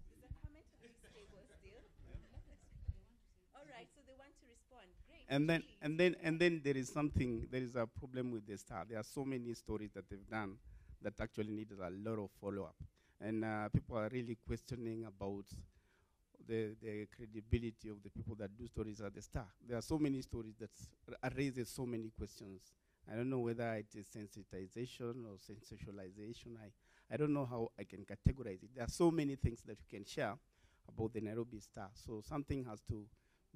There's a comment on this table still. All right, so they want to respond. Great. And then there is something. There is a problem with the Star. There are so many stories that they've done that actually needed a lot of follow-up, and people are really questioning about the credibility of the people that do stories at the Star. There are so many stories that raises so many questions. I don't know whether it is sensitization or sensationalization. I don't know how I can categorize it. There are so many things that you can share about the Nairobi Star. So something has to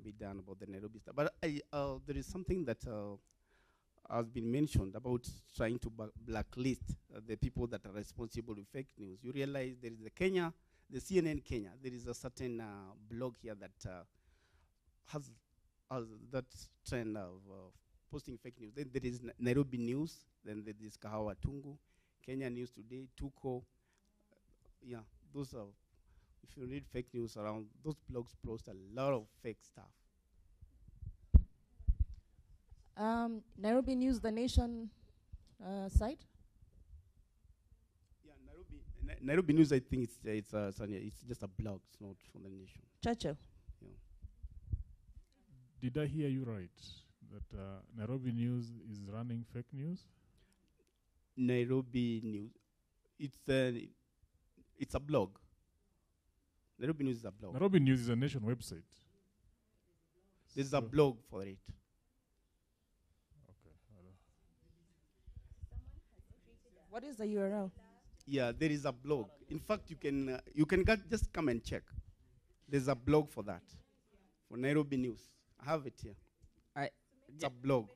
be done about the Nairobi Star. But there is something that has been mentioned about trying to blacklist the people that are responsible with fake news. You realize there is the CNN Kenya, there is a certain blog here that has that trend of posting fake news. Then there is Nairobi News, then there is Kahawa Tungu, Kenya News Today, Tuko. Yeah, those are, if you read fake news around, those blogs post a lot of fake stuff. Nairobi News, the Nation site? Nairobi News, I think it's just a blog. It's not from the Nation. Churchill. Yeah. Did I hear you right? That Nairobi News is running fake news? Nairobi News, it's a blog. Nairobi News is a blog. Nairobi News is a Nation website. There's a blog for it. Okay. What is the URL? Yeah, there is a blog. In fact, you can just come and check. There's a blog for that, for Nairobi News. I have it here. It's a blog.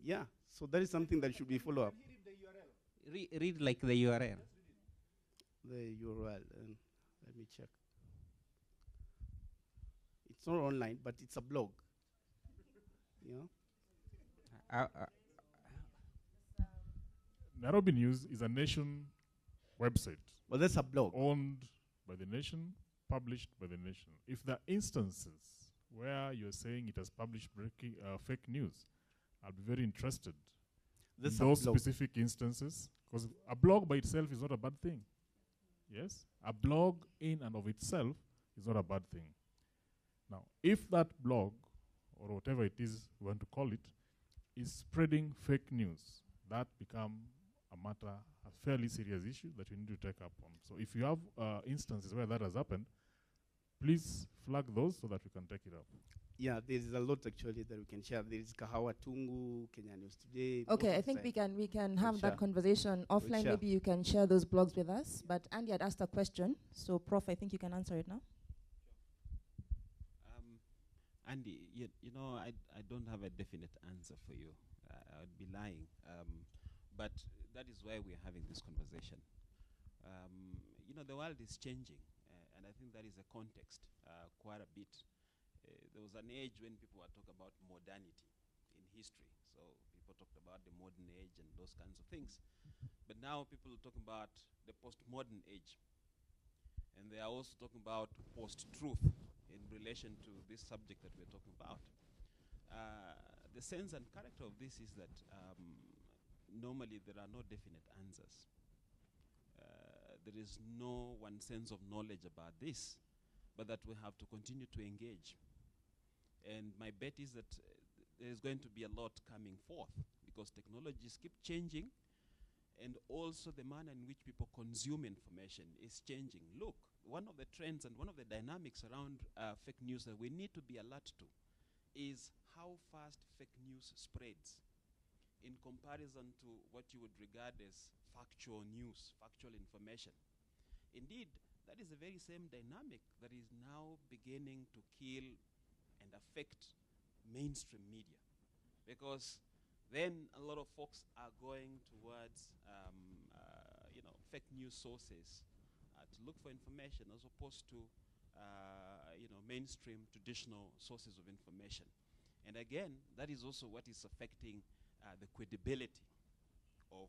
Yeah, so that is something that should be followed up. Read like the URL. The URL, let me check. It's not online, but it's a blog. Yeah. Nairobi News is a Nation website. Well, that's a blog. Owned by the Nation, published by the Nation. If there are instances where you're saying it has published fake news, I'll be very interested in those specific instances, because a blog by itself is not a bad thing. Yes? A blog in and of itself is not a bad thing. Now, if that blog or whatever it is we want to call it, is spreading fake news. That become a fairly serious issue that we need to take up on. So if you have instances where that has happened, please flag those so that we can take it up. Yeah, there's a lot actually that we can share. There is Kahawa Tungu, Kenya News Today. Okay, I think we can have that conversation offline. Maybe you can share those blogs with us. But Andy had asked a question, so Prof, I think you can answer it now. Andy, you know, I don't have a definite answer for you. I would be lying. But that is why we're having this conversation. You know, the world is changing, and I think that is a context quite a bit. There was an age when people were talking about modernity in history. So people talked about the modern age and those kinds of things. But now people are talking about the postmodern age. And they are also talking about post-truth in relation to this subject that we're talking about. The sense and character of this is that normally there are no definite answers. There is no one sense of knowledge about this, but that we have to continue to engage. And my bet is that there is going to be a lot coming forth because technologies keep changing, and also the manner in which people consume information is changing. Look, one of the trends and one of the dynamics around fake news that we need to be alert to is how fast fake news spreads in comparison to what you would regard as factual news, factual information. Indeed, that is the very same dynamic that is now beginning to kill and affect mainstream media, because then a lot of folks are going towards you know, fake news sources to look for information as opposed to you know, mainstream traditional sources of information. And again, that is also what is affecting the credibility of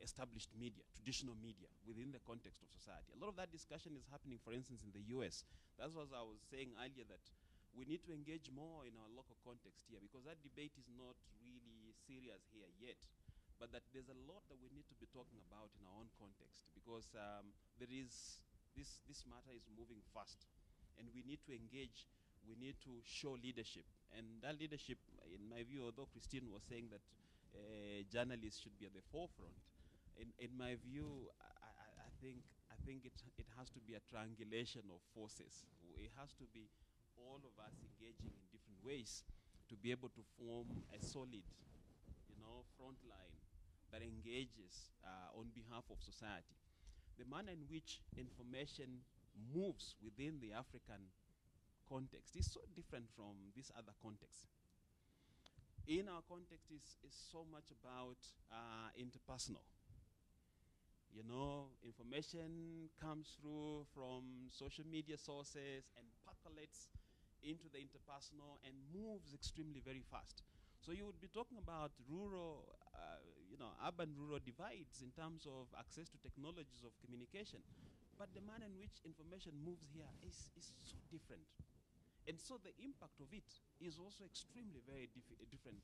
established media, traditional media, within the context of society. A lot of that discussion is happening, for instance, in the US. That's what I was saying earlier, that we need to engage more in our local context here, because that debate is not really serious here yet. But that there's a lot that we need to be talking about in our own context, because there is this matter is moving fast, and we need to engage. We need to show leadership, and that leadership, in my view, although Christine was saying that journalists should be at the forefront, in my view, I think it has to be a triangulation of forces. It has to be all of us engaging in different ways to be able to form a solid, you know, front line that engages on behalf of society. The manner in which information moves within the African context is so different from this other context. In our context is so much about interpersonal. You know, information comes through from social media sources and percolates into the interpersonal and moves extremely very fast. So you would be talking about rural, you know, urban-rural divides in terms of access to technologies of communication. But the manner in which information moves here is so different. And so the impact of it is also extremely very different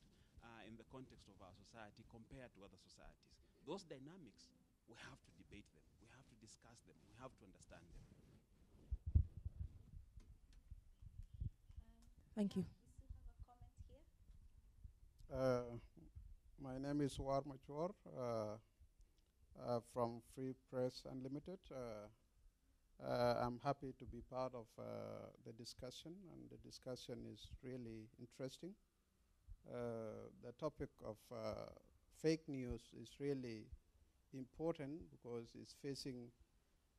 in the context of our society compared to other societies. Those dynamics, we have to debate them, we have to discuss them, we have to understand them. Thank you. We still have a comment here. My name is War Machor from Free Press Unlimited. I'm happy to be part of the discussion, and the discussion is really interesting. The topic of fake news is really important because it's facing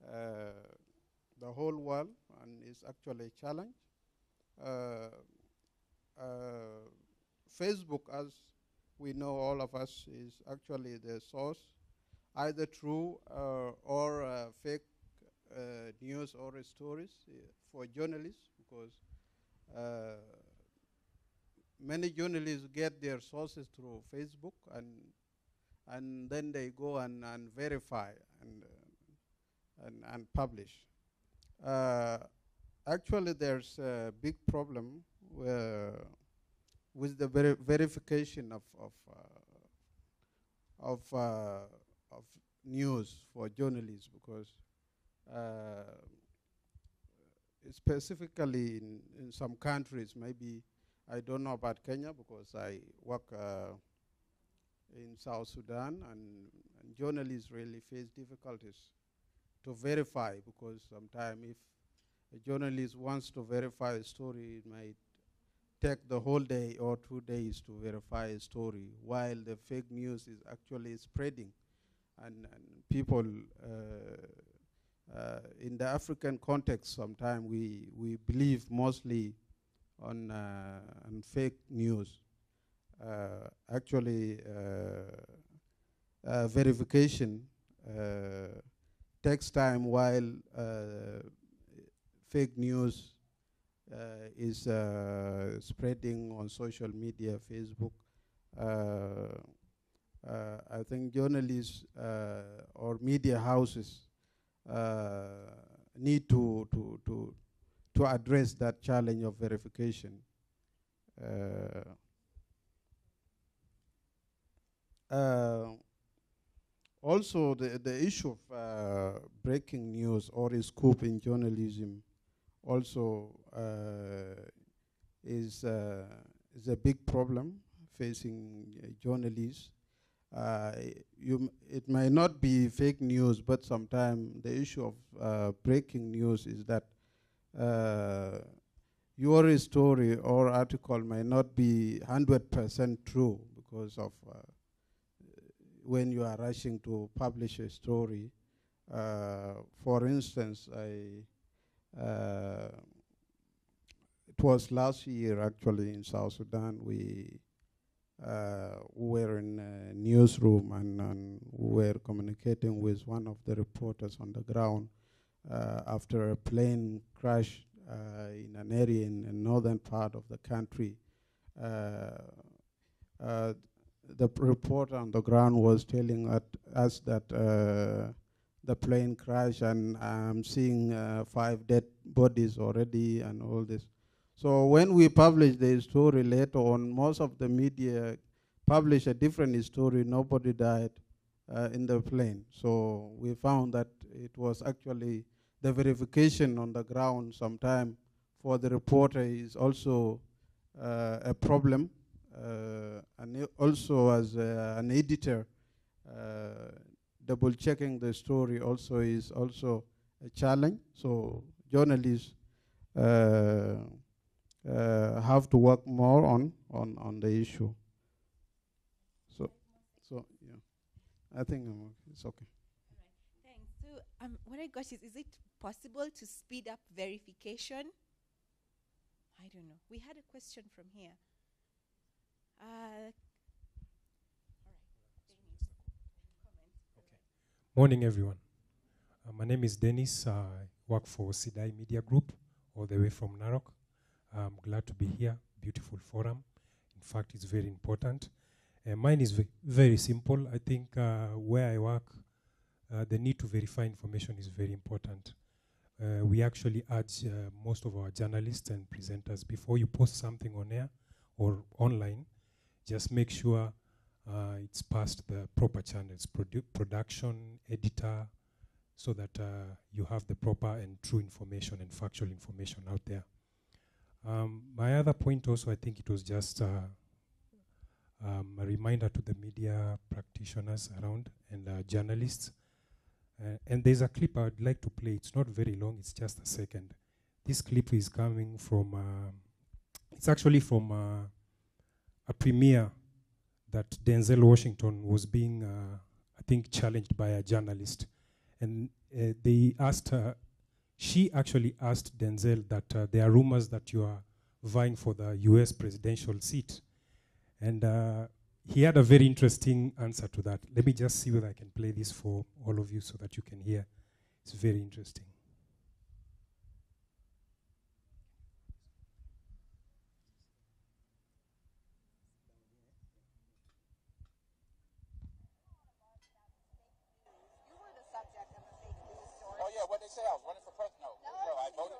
the whole world and is actually a challenge. Facebook, as we know, all of us, is actually the source, either true or fake news or stories for journalists, because many journalists get their sources through Facebook, and then they go and verify and publish. Actually, there's a big problem with the verification of news for journalists, because specifically in some countries, maybe I don't know about Kenya because I work in South Sudan, and journalists really face difficulties to verify, because sometimes if a journalist wants to verify a story, it might take the whole day or 2 days to verify a story, while the fake news is actually spreading. And people in the African context, sometimes we believe mostly on fake news. Actually, verification takes time, while fake news is spreading on social media, Facebook. I think journalists or media houses need to address that challenge of verification. Also, the issue of breaking news or a scoop in journalism also is a big problem facing journalists. It might not be fake news, but sometimes the issue of breaking news is that your story or article might not be 100% true, because of when you are rushing to publish a story. For instance, it was last year actually in South Sudan, we were in a newsroom and we were communicating with one of the reporters on the ground after a plane crash in an area in the northern part of the country. The reporter on the ground was telling us that the plane crashed, and I'm seeing 5 dead bodies already and all this. So when we published the story later on, most of the media published a different story. Nobody died in the plane. So we found that it was actually the verification on the ground sometime for the reporter is also a problem. And also as an editor, double checking the story also is also a challenge. So journalists have to work more on the issue. So yeah, I think it's okay. All right, thanks. So what I got is it possible to speed up verification? I don't know. We had a question from here. Morning, everyone. My name is Dennis. I work for Sidai Media Group, all the way from Narok. I'm glad to be here. Beautiful forum. In fact, it's very important. Mine is very simple. I think where I work, the need to verify information is very important. We actually urge most of our journalists and presenters, before you post something on air or online, just make sure it's past the proper channels, production, editor, so that you have the proper and true information and factual information out there. My other point also, I think it was just a reminder to the media practitioners around and journalists. And there's a clip I'd like to play. It's not very long, it's just a second. This clip is coming from, it's actually from a premiere that Denzel Washington was being, I think, challenged by a journalist. And they asked her, she actually asked Denzel that there are rumors that you are vying for the US presidential seat. And he had a very interesting answer to that. Let me just see whether I can play this for all of you so that you can hear. It's very interesting. Oh yeah, what they say? I was running for president. No, I voted.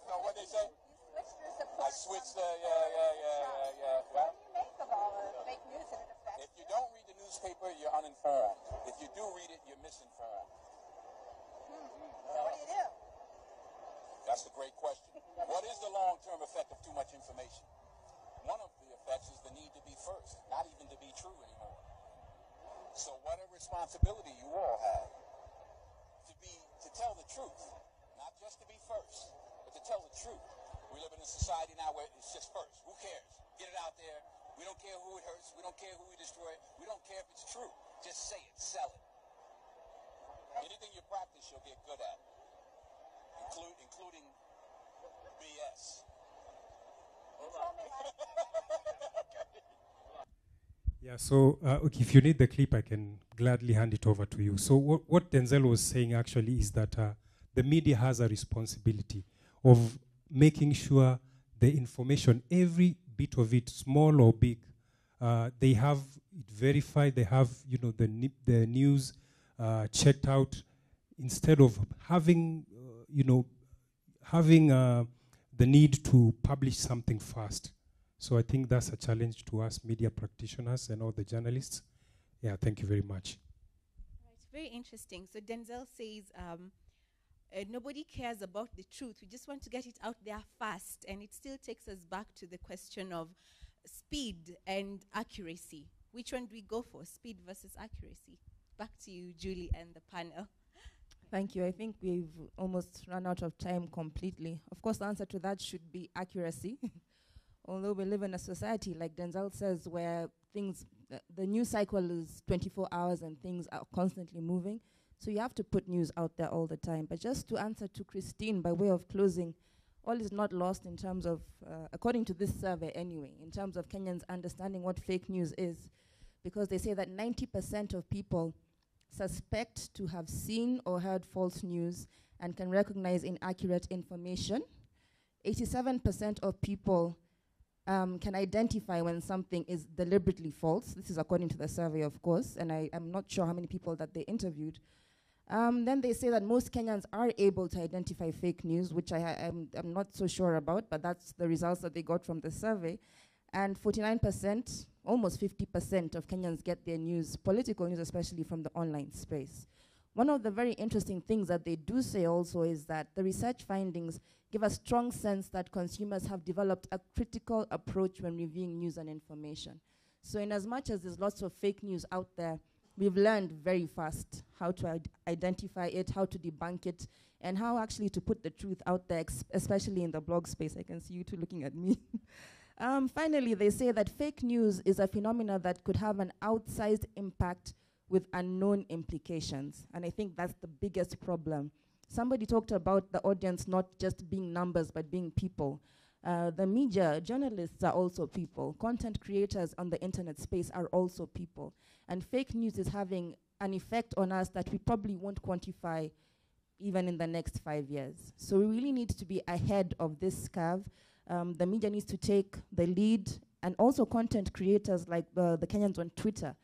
No, what they say? I switched. Yeah. What do you make of all the fake news that it affects? If you don't read the newspaper, you're uninformed. If you do read it, you're misinformed. So what do you do? That's a great question. What is the long-term effect of too much information? One of the effects is the need to be first, not even to be true anymore. So what a responsibility you all have to tell the truth, not just to be first, but to tell the truth. We live in a society now where it's just first. Who cares? Get it out there. We don't care who it hurts. We don't care who we destroy. We don't care if it's true. Just say it. Sell it. Anything you practice, you'll get good at, including BS. Yeah, so okay, if you need the clip, I can gladly hand it over to you. So what Denzel was saying actually is that the media has a responsibility of making sure the information, every bit of it, small or big, they have it verified, they have the news checked out, instead of having the need to publish something fast. So I think that's a challenge to us media practitioners and all the journalists. Yeah, thank you very much. Right, very interesting. So Denzel says nobody cares about the truth. We just want to get it out there fast. And it still takes us back to the question of speed and accuracy. Which one do we go for, speed versus accuracy? Back to you, Julie, and the panel. Thank you. I think we've almost run out of time completely. Of course, the answer to that should be accuracy. Although we live in a society, like Denzel says, where things, the news cycle is 24 hours and things are constantly moving. So you have to put news out there all the time. But just to answer to Christine, by way of closing, all is not lost in terms of, according to this survey anyway, in terms of Kenyans understanding what fake news is, because they say that 90% of people suspect to have seen or heard false news and can recognize inaccurate information. 87% of people can identify when something is deliberately false. This is according to the survey, of course, and I'm not sure how many people that they interviewed. Then they say that most Kenyans are able to identify fake news, which I'm not so sure about, but that's the results that they got from the survey. And 49%, almost 50% of Kenyans get their news, political news especially, from the online space. One of the very interesting things that they do say also is that the research findings give a strong sense that consumers have developed a critical approach when reviewing news and information. So in as much as there's lots of fake news out there, we've learned very fast how to identify it, how to debunk it, and how actually to put the truth out there, especially in the blog space. I can see you two looking at me. Finally, they say that fake news is a phenomena that could have an outsized impact with unknown implications. And I think that's the biggest problem. Somebody talked about the audience not just being numbers, but being people. The media, journalists are also people. Content creators on the internet space are also people. And fake news is having an effect on us that we probably won't quantify even in the next 5 years. So we really need to be ahead of this curve. The media needs to take the lead, and also content creators like the Kenyans on Twitter,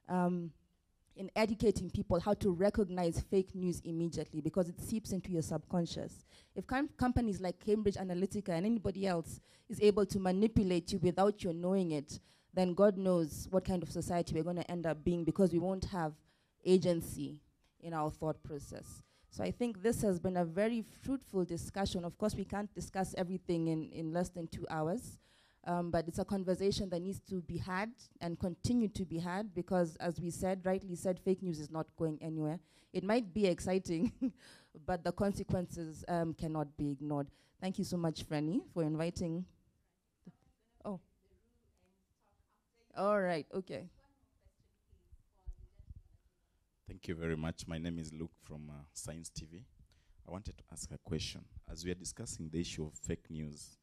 in educating people how to recognize fake news immediately, because it seeps into your subconscious. If companies like Cambridge Analytica and anybody else is able to manipulate you without you knowing it, then God knows what kind of society we're going to end up being, because we won't have agency in our thought process. So I think this has been a very fruitful discussion. Of course, we can't discuss everything in less than 2 hours. But it's a conversation that needs to be had and continue to be had, because, as we said, rightly said, fake news is not going anywhere. It might be exciting, but the consequences cannot be ignored. Thank you so much, Franny, for inviting. Oh. All right, okay. Thank you very much. My name is Luke from Science TV. I wanted to ask a question. As we are discussing the issue of fake news,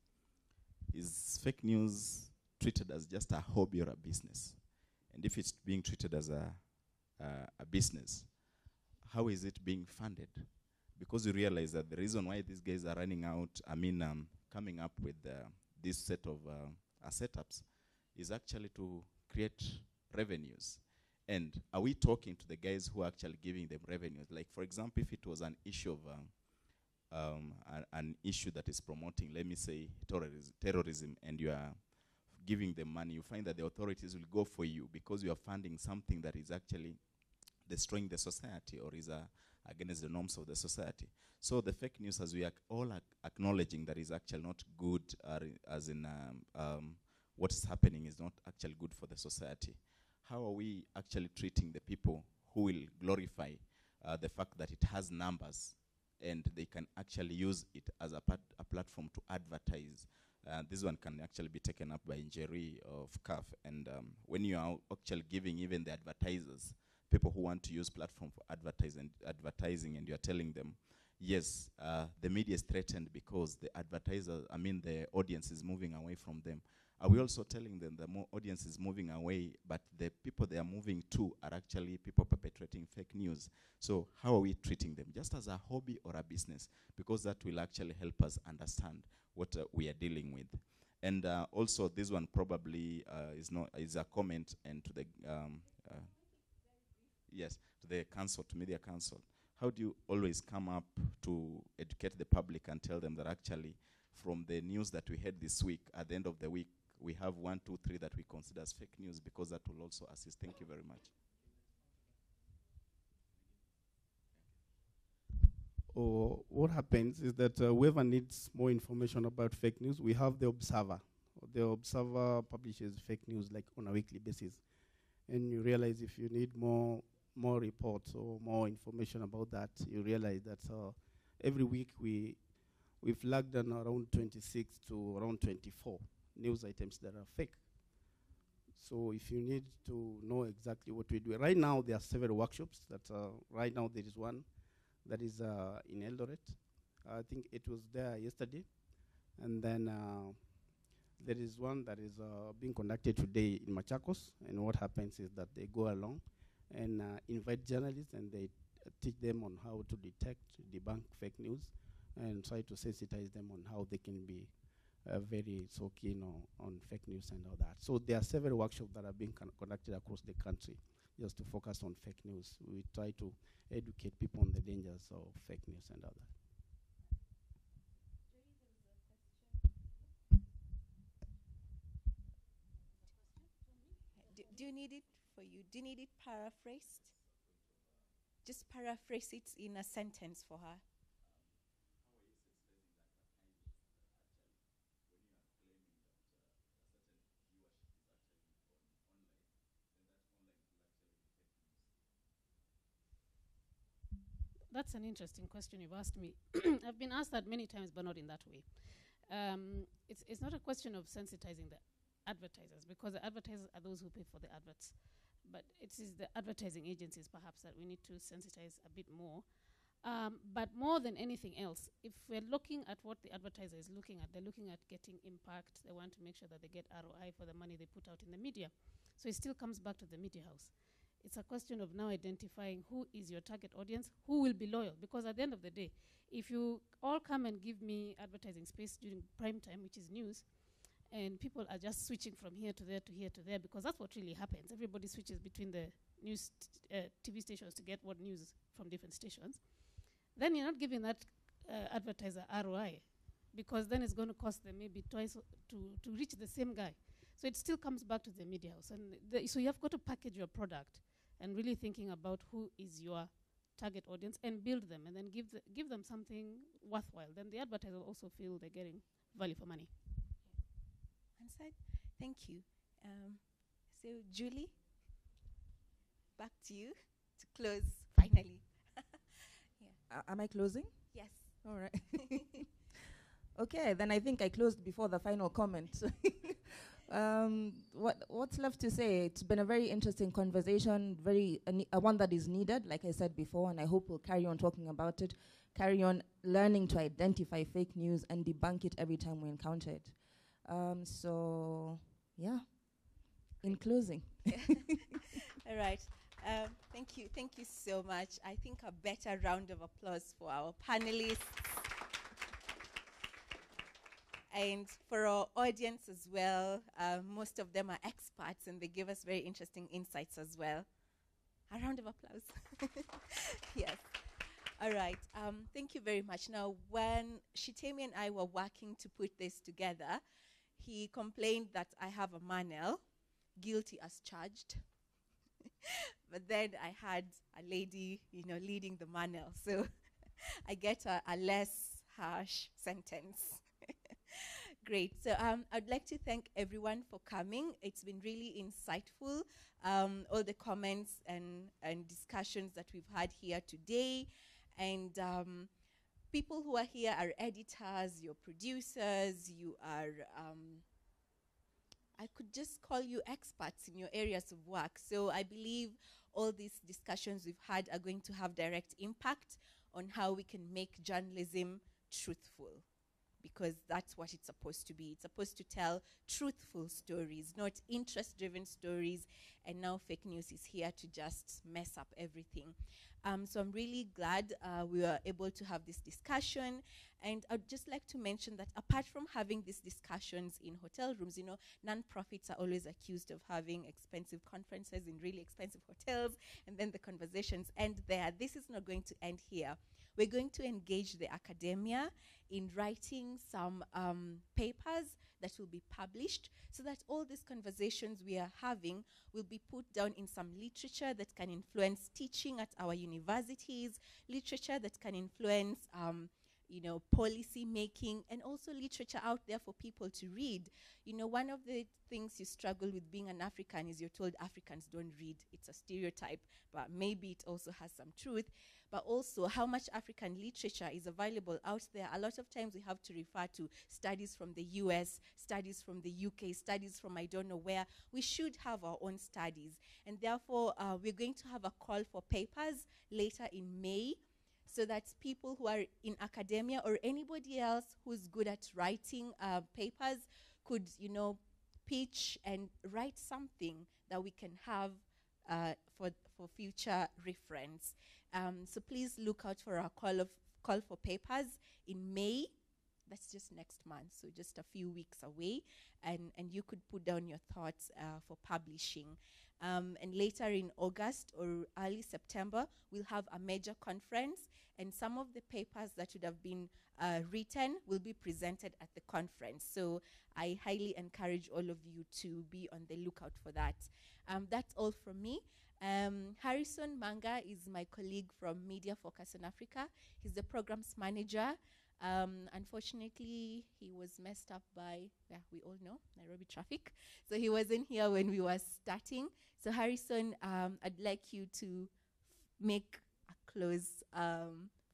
is fake news treated as just a hobby or a business? And if it's being treated as a business, how is it being funded? Because you realize that the reason why these guys are coming up with this set of setups is actually to create revenues. And are we talking to the guys who are actually giving them revenues? Like, for example, if it was an issue of an issue that is promoting, let me say, terrorism, and you are giving them money, you find that the authorities will go for you because you are funding something that is actually destroying the society or is against the norms of the society. So the fake news, as we are all acknowledging that is actually not good, as in what is happening is not actually good for the society. How are we actually treating the people who will glorify the fact that it has numbers and they can actually use it as a platform to advertise? This one can actually be taken up by Njeri of CAF. And when you are actually giving even the advertisers, people who want to use platform for advertising, and you're telling them, yes, the media is threatened because the the audience is moving away from them. Are we also telling them the more audience is moving away, but the people they are moving to are actually people perpetrating fake news? So how are we treating them? Just as a hobby or a business? Because that will actually help us understand what we are dealing with. And also this one probably is a comment and to the yes, to the council, to media council. How do you always come up to educate the public and tell them that actually from the news that we had this week, at the end of the week, we have 1, 2, 3 that we consider as fake news, because that will also assist. Thank you very much. What happens is that whoever needs more information about fake news, we have the Observer. The Observer publishes fake news like on a weekly basis. And you realize if you need more reports or more information about that, you realize that every week we flagged on around 26 to around 24 news items that are fake. So if you need to know exactly what we do, right now there are several workshops. Right now there is one that is in Eldoret. I think it was there yesterday. And then there is one that is being conducted today in Machakos. And what happens is that they go along and invite journalists, and they teach them on how to detect, debunk fake news, and try to sensitize them on how they can be very so keen on fake news and all that. So there are several workshops that are being conducted across the country just to focus on fake news. We try to educate people on the dangers of fake news and all that. Do you need it for you? Do you need it paraphrased? Just paraphrase it in a sentence for her. That's an interesting question you've asked me. I've been asked that many times, but not in that way. It's not a question of sensitizing the advertisers, because the advertisers are those who pay for the adverts. But it is the advertising agencies, perhaps, that we need to sensitize a bit more. But more than anything else, if we're looking at what the advertiser is looking at, they're looking at getting impact. They want to make sure that they get ROI for the money they put out in the media. So it still comes back to the media house. It's a question of now identifying who is your target audience, who will be loyal. Because at the end of the day, if you all come and give me advertising space during prime time, which is news, and people are just switching from here to there to here to there, because that's what really happens. Everybody switches between the news TV stations to get what news from different stations. Then you're not giving that advertiser ROI, because then it's going to cost them maybe twice to reach the same guy. So it still comes back to the media house. And so you have got to package your product and really thinking about who is your target audience and build them, and then give them something worthwhile. Then the advertiser will also feel they're getting value for money. Answered. Thank you. So Julie, back to you to close finally. Am I closing? Yes. All right. Okay, then I think I closed before the final comment. What's left to say? It's been a very interesting conversation, one that is needed, like I said before, and I hope we'll carry on talking about it, carry on learning to identify fake news and debunk it every time we encounter it. So, yeah, in closing. All right. Thank you so much. I think a better round of applause for our panelists and for our audience as well. Most of them are experts, and they give us very interesting insights as well. A round of applause. Yes. All right. Thank you very much. Now, when Shitemi and I were working to put this together, he complained that I have a manel, guilty as charged. But then I had a lady, leading the manel. So I get a less harsh sentence. Great. So I'd like to thank everyone for coming. It's been really insightful. All the comments and discussions that we've had here today. And people who are here are editors, you're producers, you are, I could just call you experts in your areas of work. So I believe all these discussions we've had are going to have direct impact on how we can make journalism truthful, because that's what it's supposed to be. It's supposed to tell truthful stories, not interest-driven stories, and now fake news is here to just mess up everything. So I'm really glad we were able to have this discussion, and I'd just like to mention that apart from having these discussions in hotel rooms, you know, non-profits are always accused of having expensive conferences in really expensive hotels, and then the conversations end there. This is not going to end here. We're going to engage the academia in writing some papers that will be published, so that all these conversations we are having will be put down in some literature that can influence teaching at our universities, literature that can influence you know, policy making, and also literature out there for people to read. You know, one of the things you struggle with being an African is you're told Africans don't read. It's a stereotype, but maybe it also has some truth. But also how much African literature is available out there. A lot of times we have to refer to studies from the US, studies from the UK, studies from I don't know where. We should have our own studies. And therefore, we're going to have a call for papers later in May, so that people who are in academia or anybody else who's good at writing papers could, you know, pitch and write something that we can have for future reference. So please look out for our call for papers in May. That's just next month, so just a few weeks away. And you could put down your thoughts for publishing. And later in August or early September, we'll have a major conference, and some of the papers that would have been written will be presented at the conference. So I highly encourage all of you to be on the lookout for that. That's all from me. Harrison Manga is my colleague from Media Focus on Africa. He's the programs manager. Unfortunately, he was messed up by, we all know, Nairobi traffic. So he wasn't here when we were starting. So Harrison, I'd like you to make a close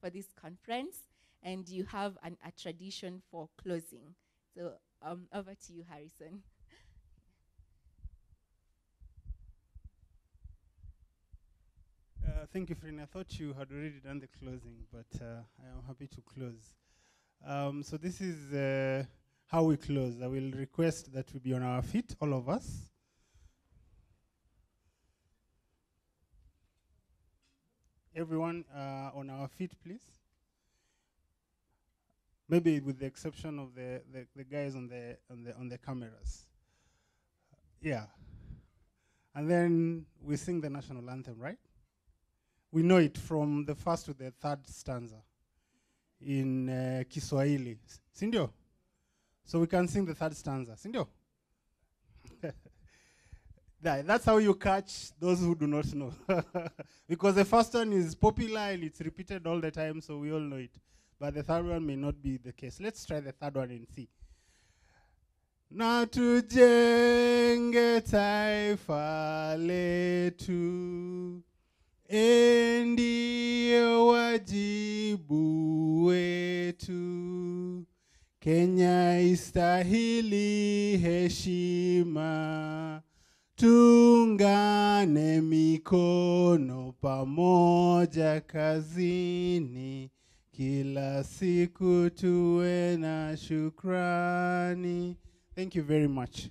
for this conference. And you have a tradition for closing. So over to you, Harrison. Thank you, Frini. I thought you had already done the closing, but I am happy to close. So this is how we close. I will request that we be on our feet, all of us. Everyone on our feet, please. Maybe with the exception of the guys on the cameras. Yeah. And then we sing the national anthem, right? We know it from the first to the third stanza in Kiswahili. Sindio? So we can sing the third stanza. Sindio? That's how you catch those who do not know. Because the first one is popular and it's repeated all the time, so we all know it. But the third one may not be the case. Let's try the third one and see. Na tujenge taifa letu, ndio wajibu wetu. Kenya istahili heshima, tungane mikono pamoja kazini, kila siku tuwe na shukrani. Thank you very much.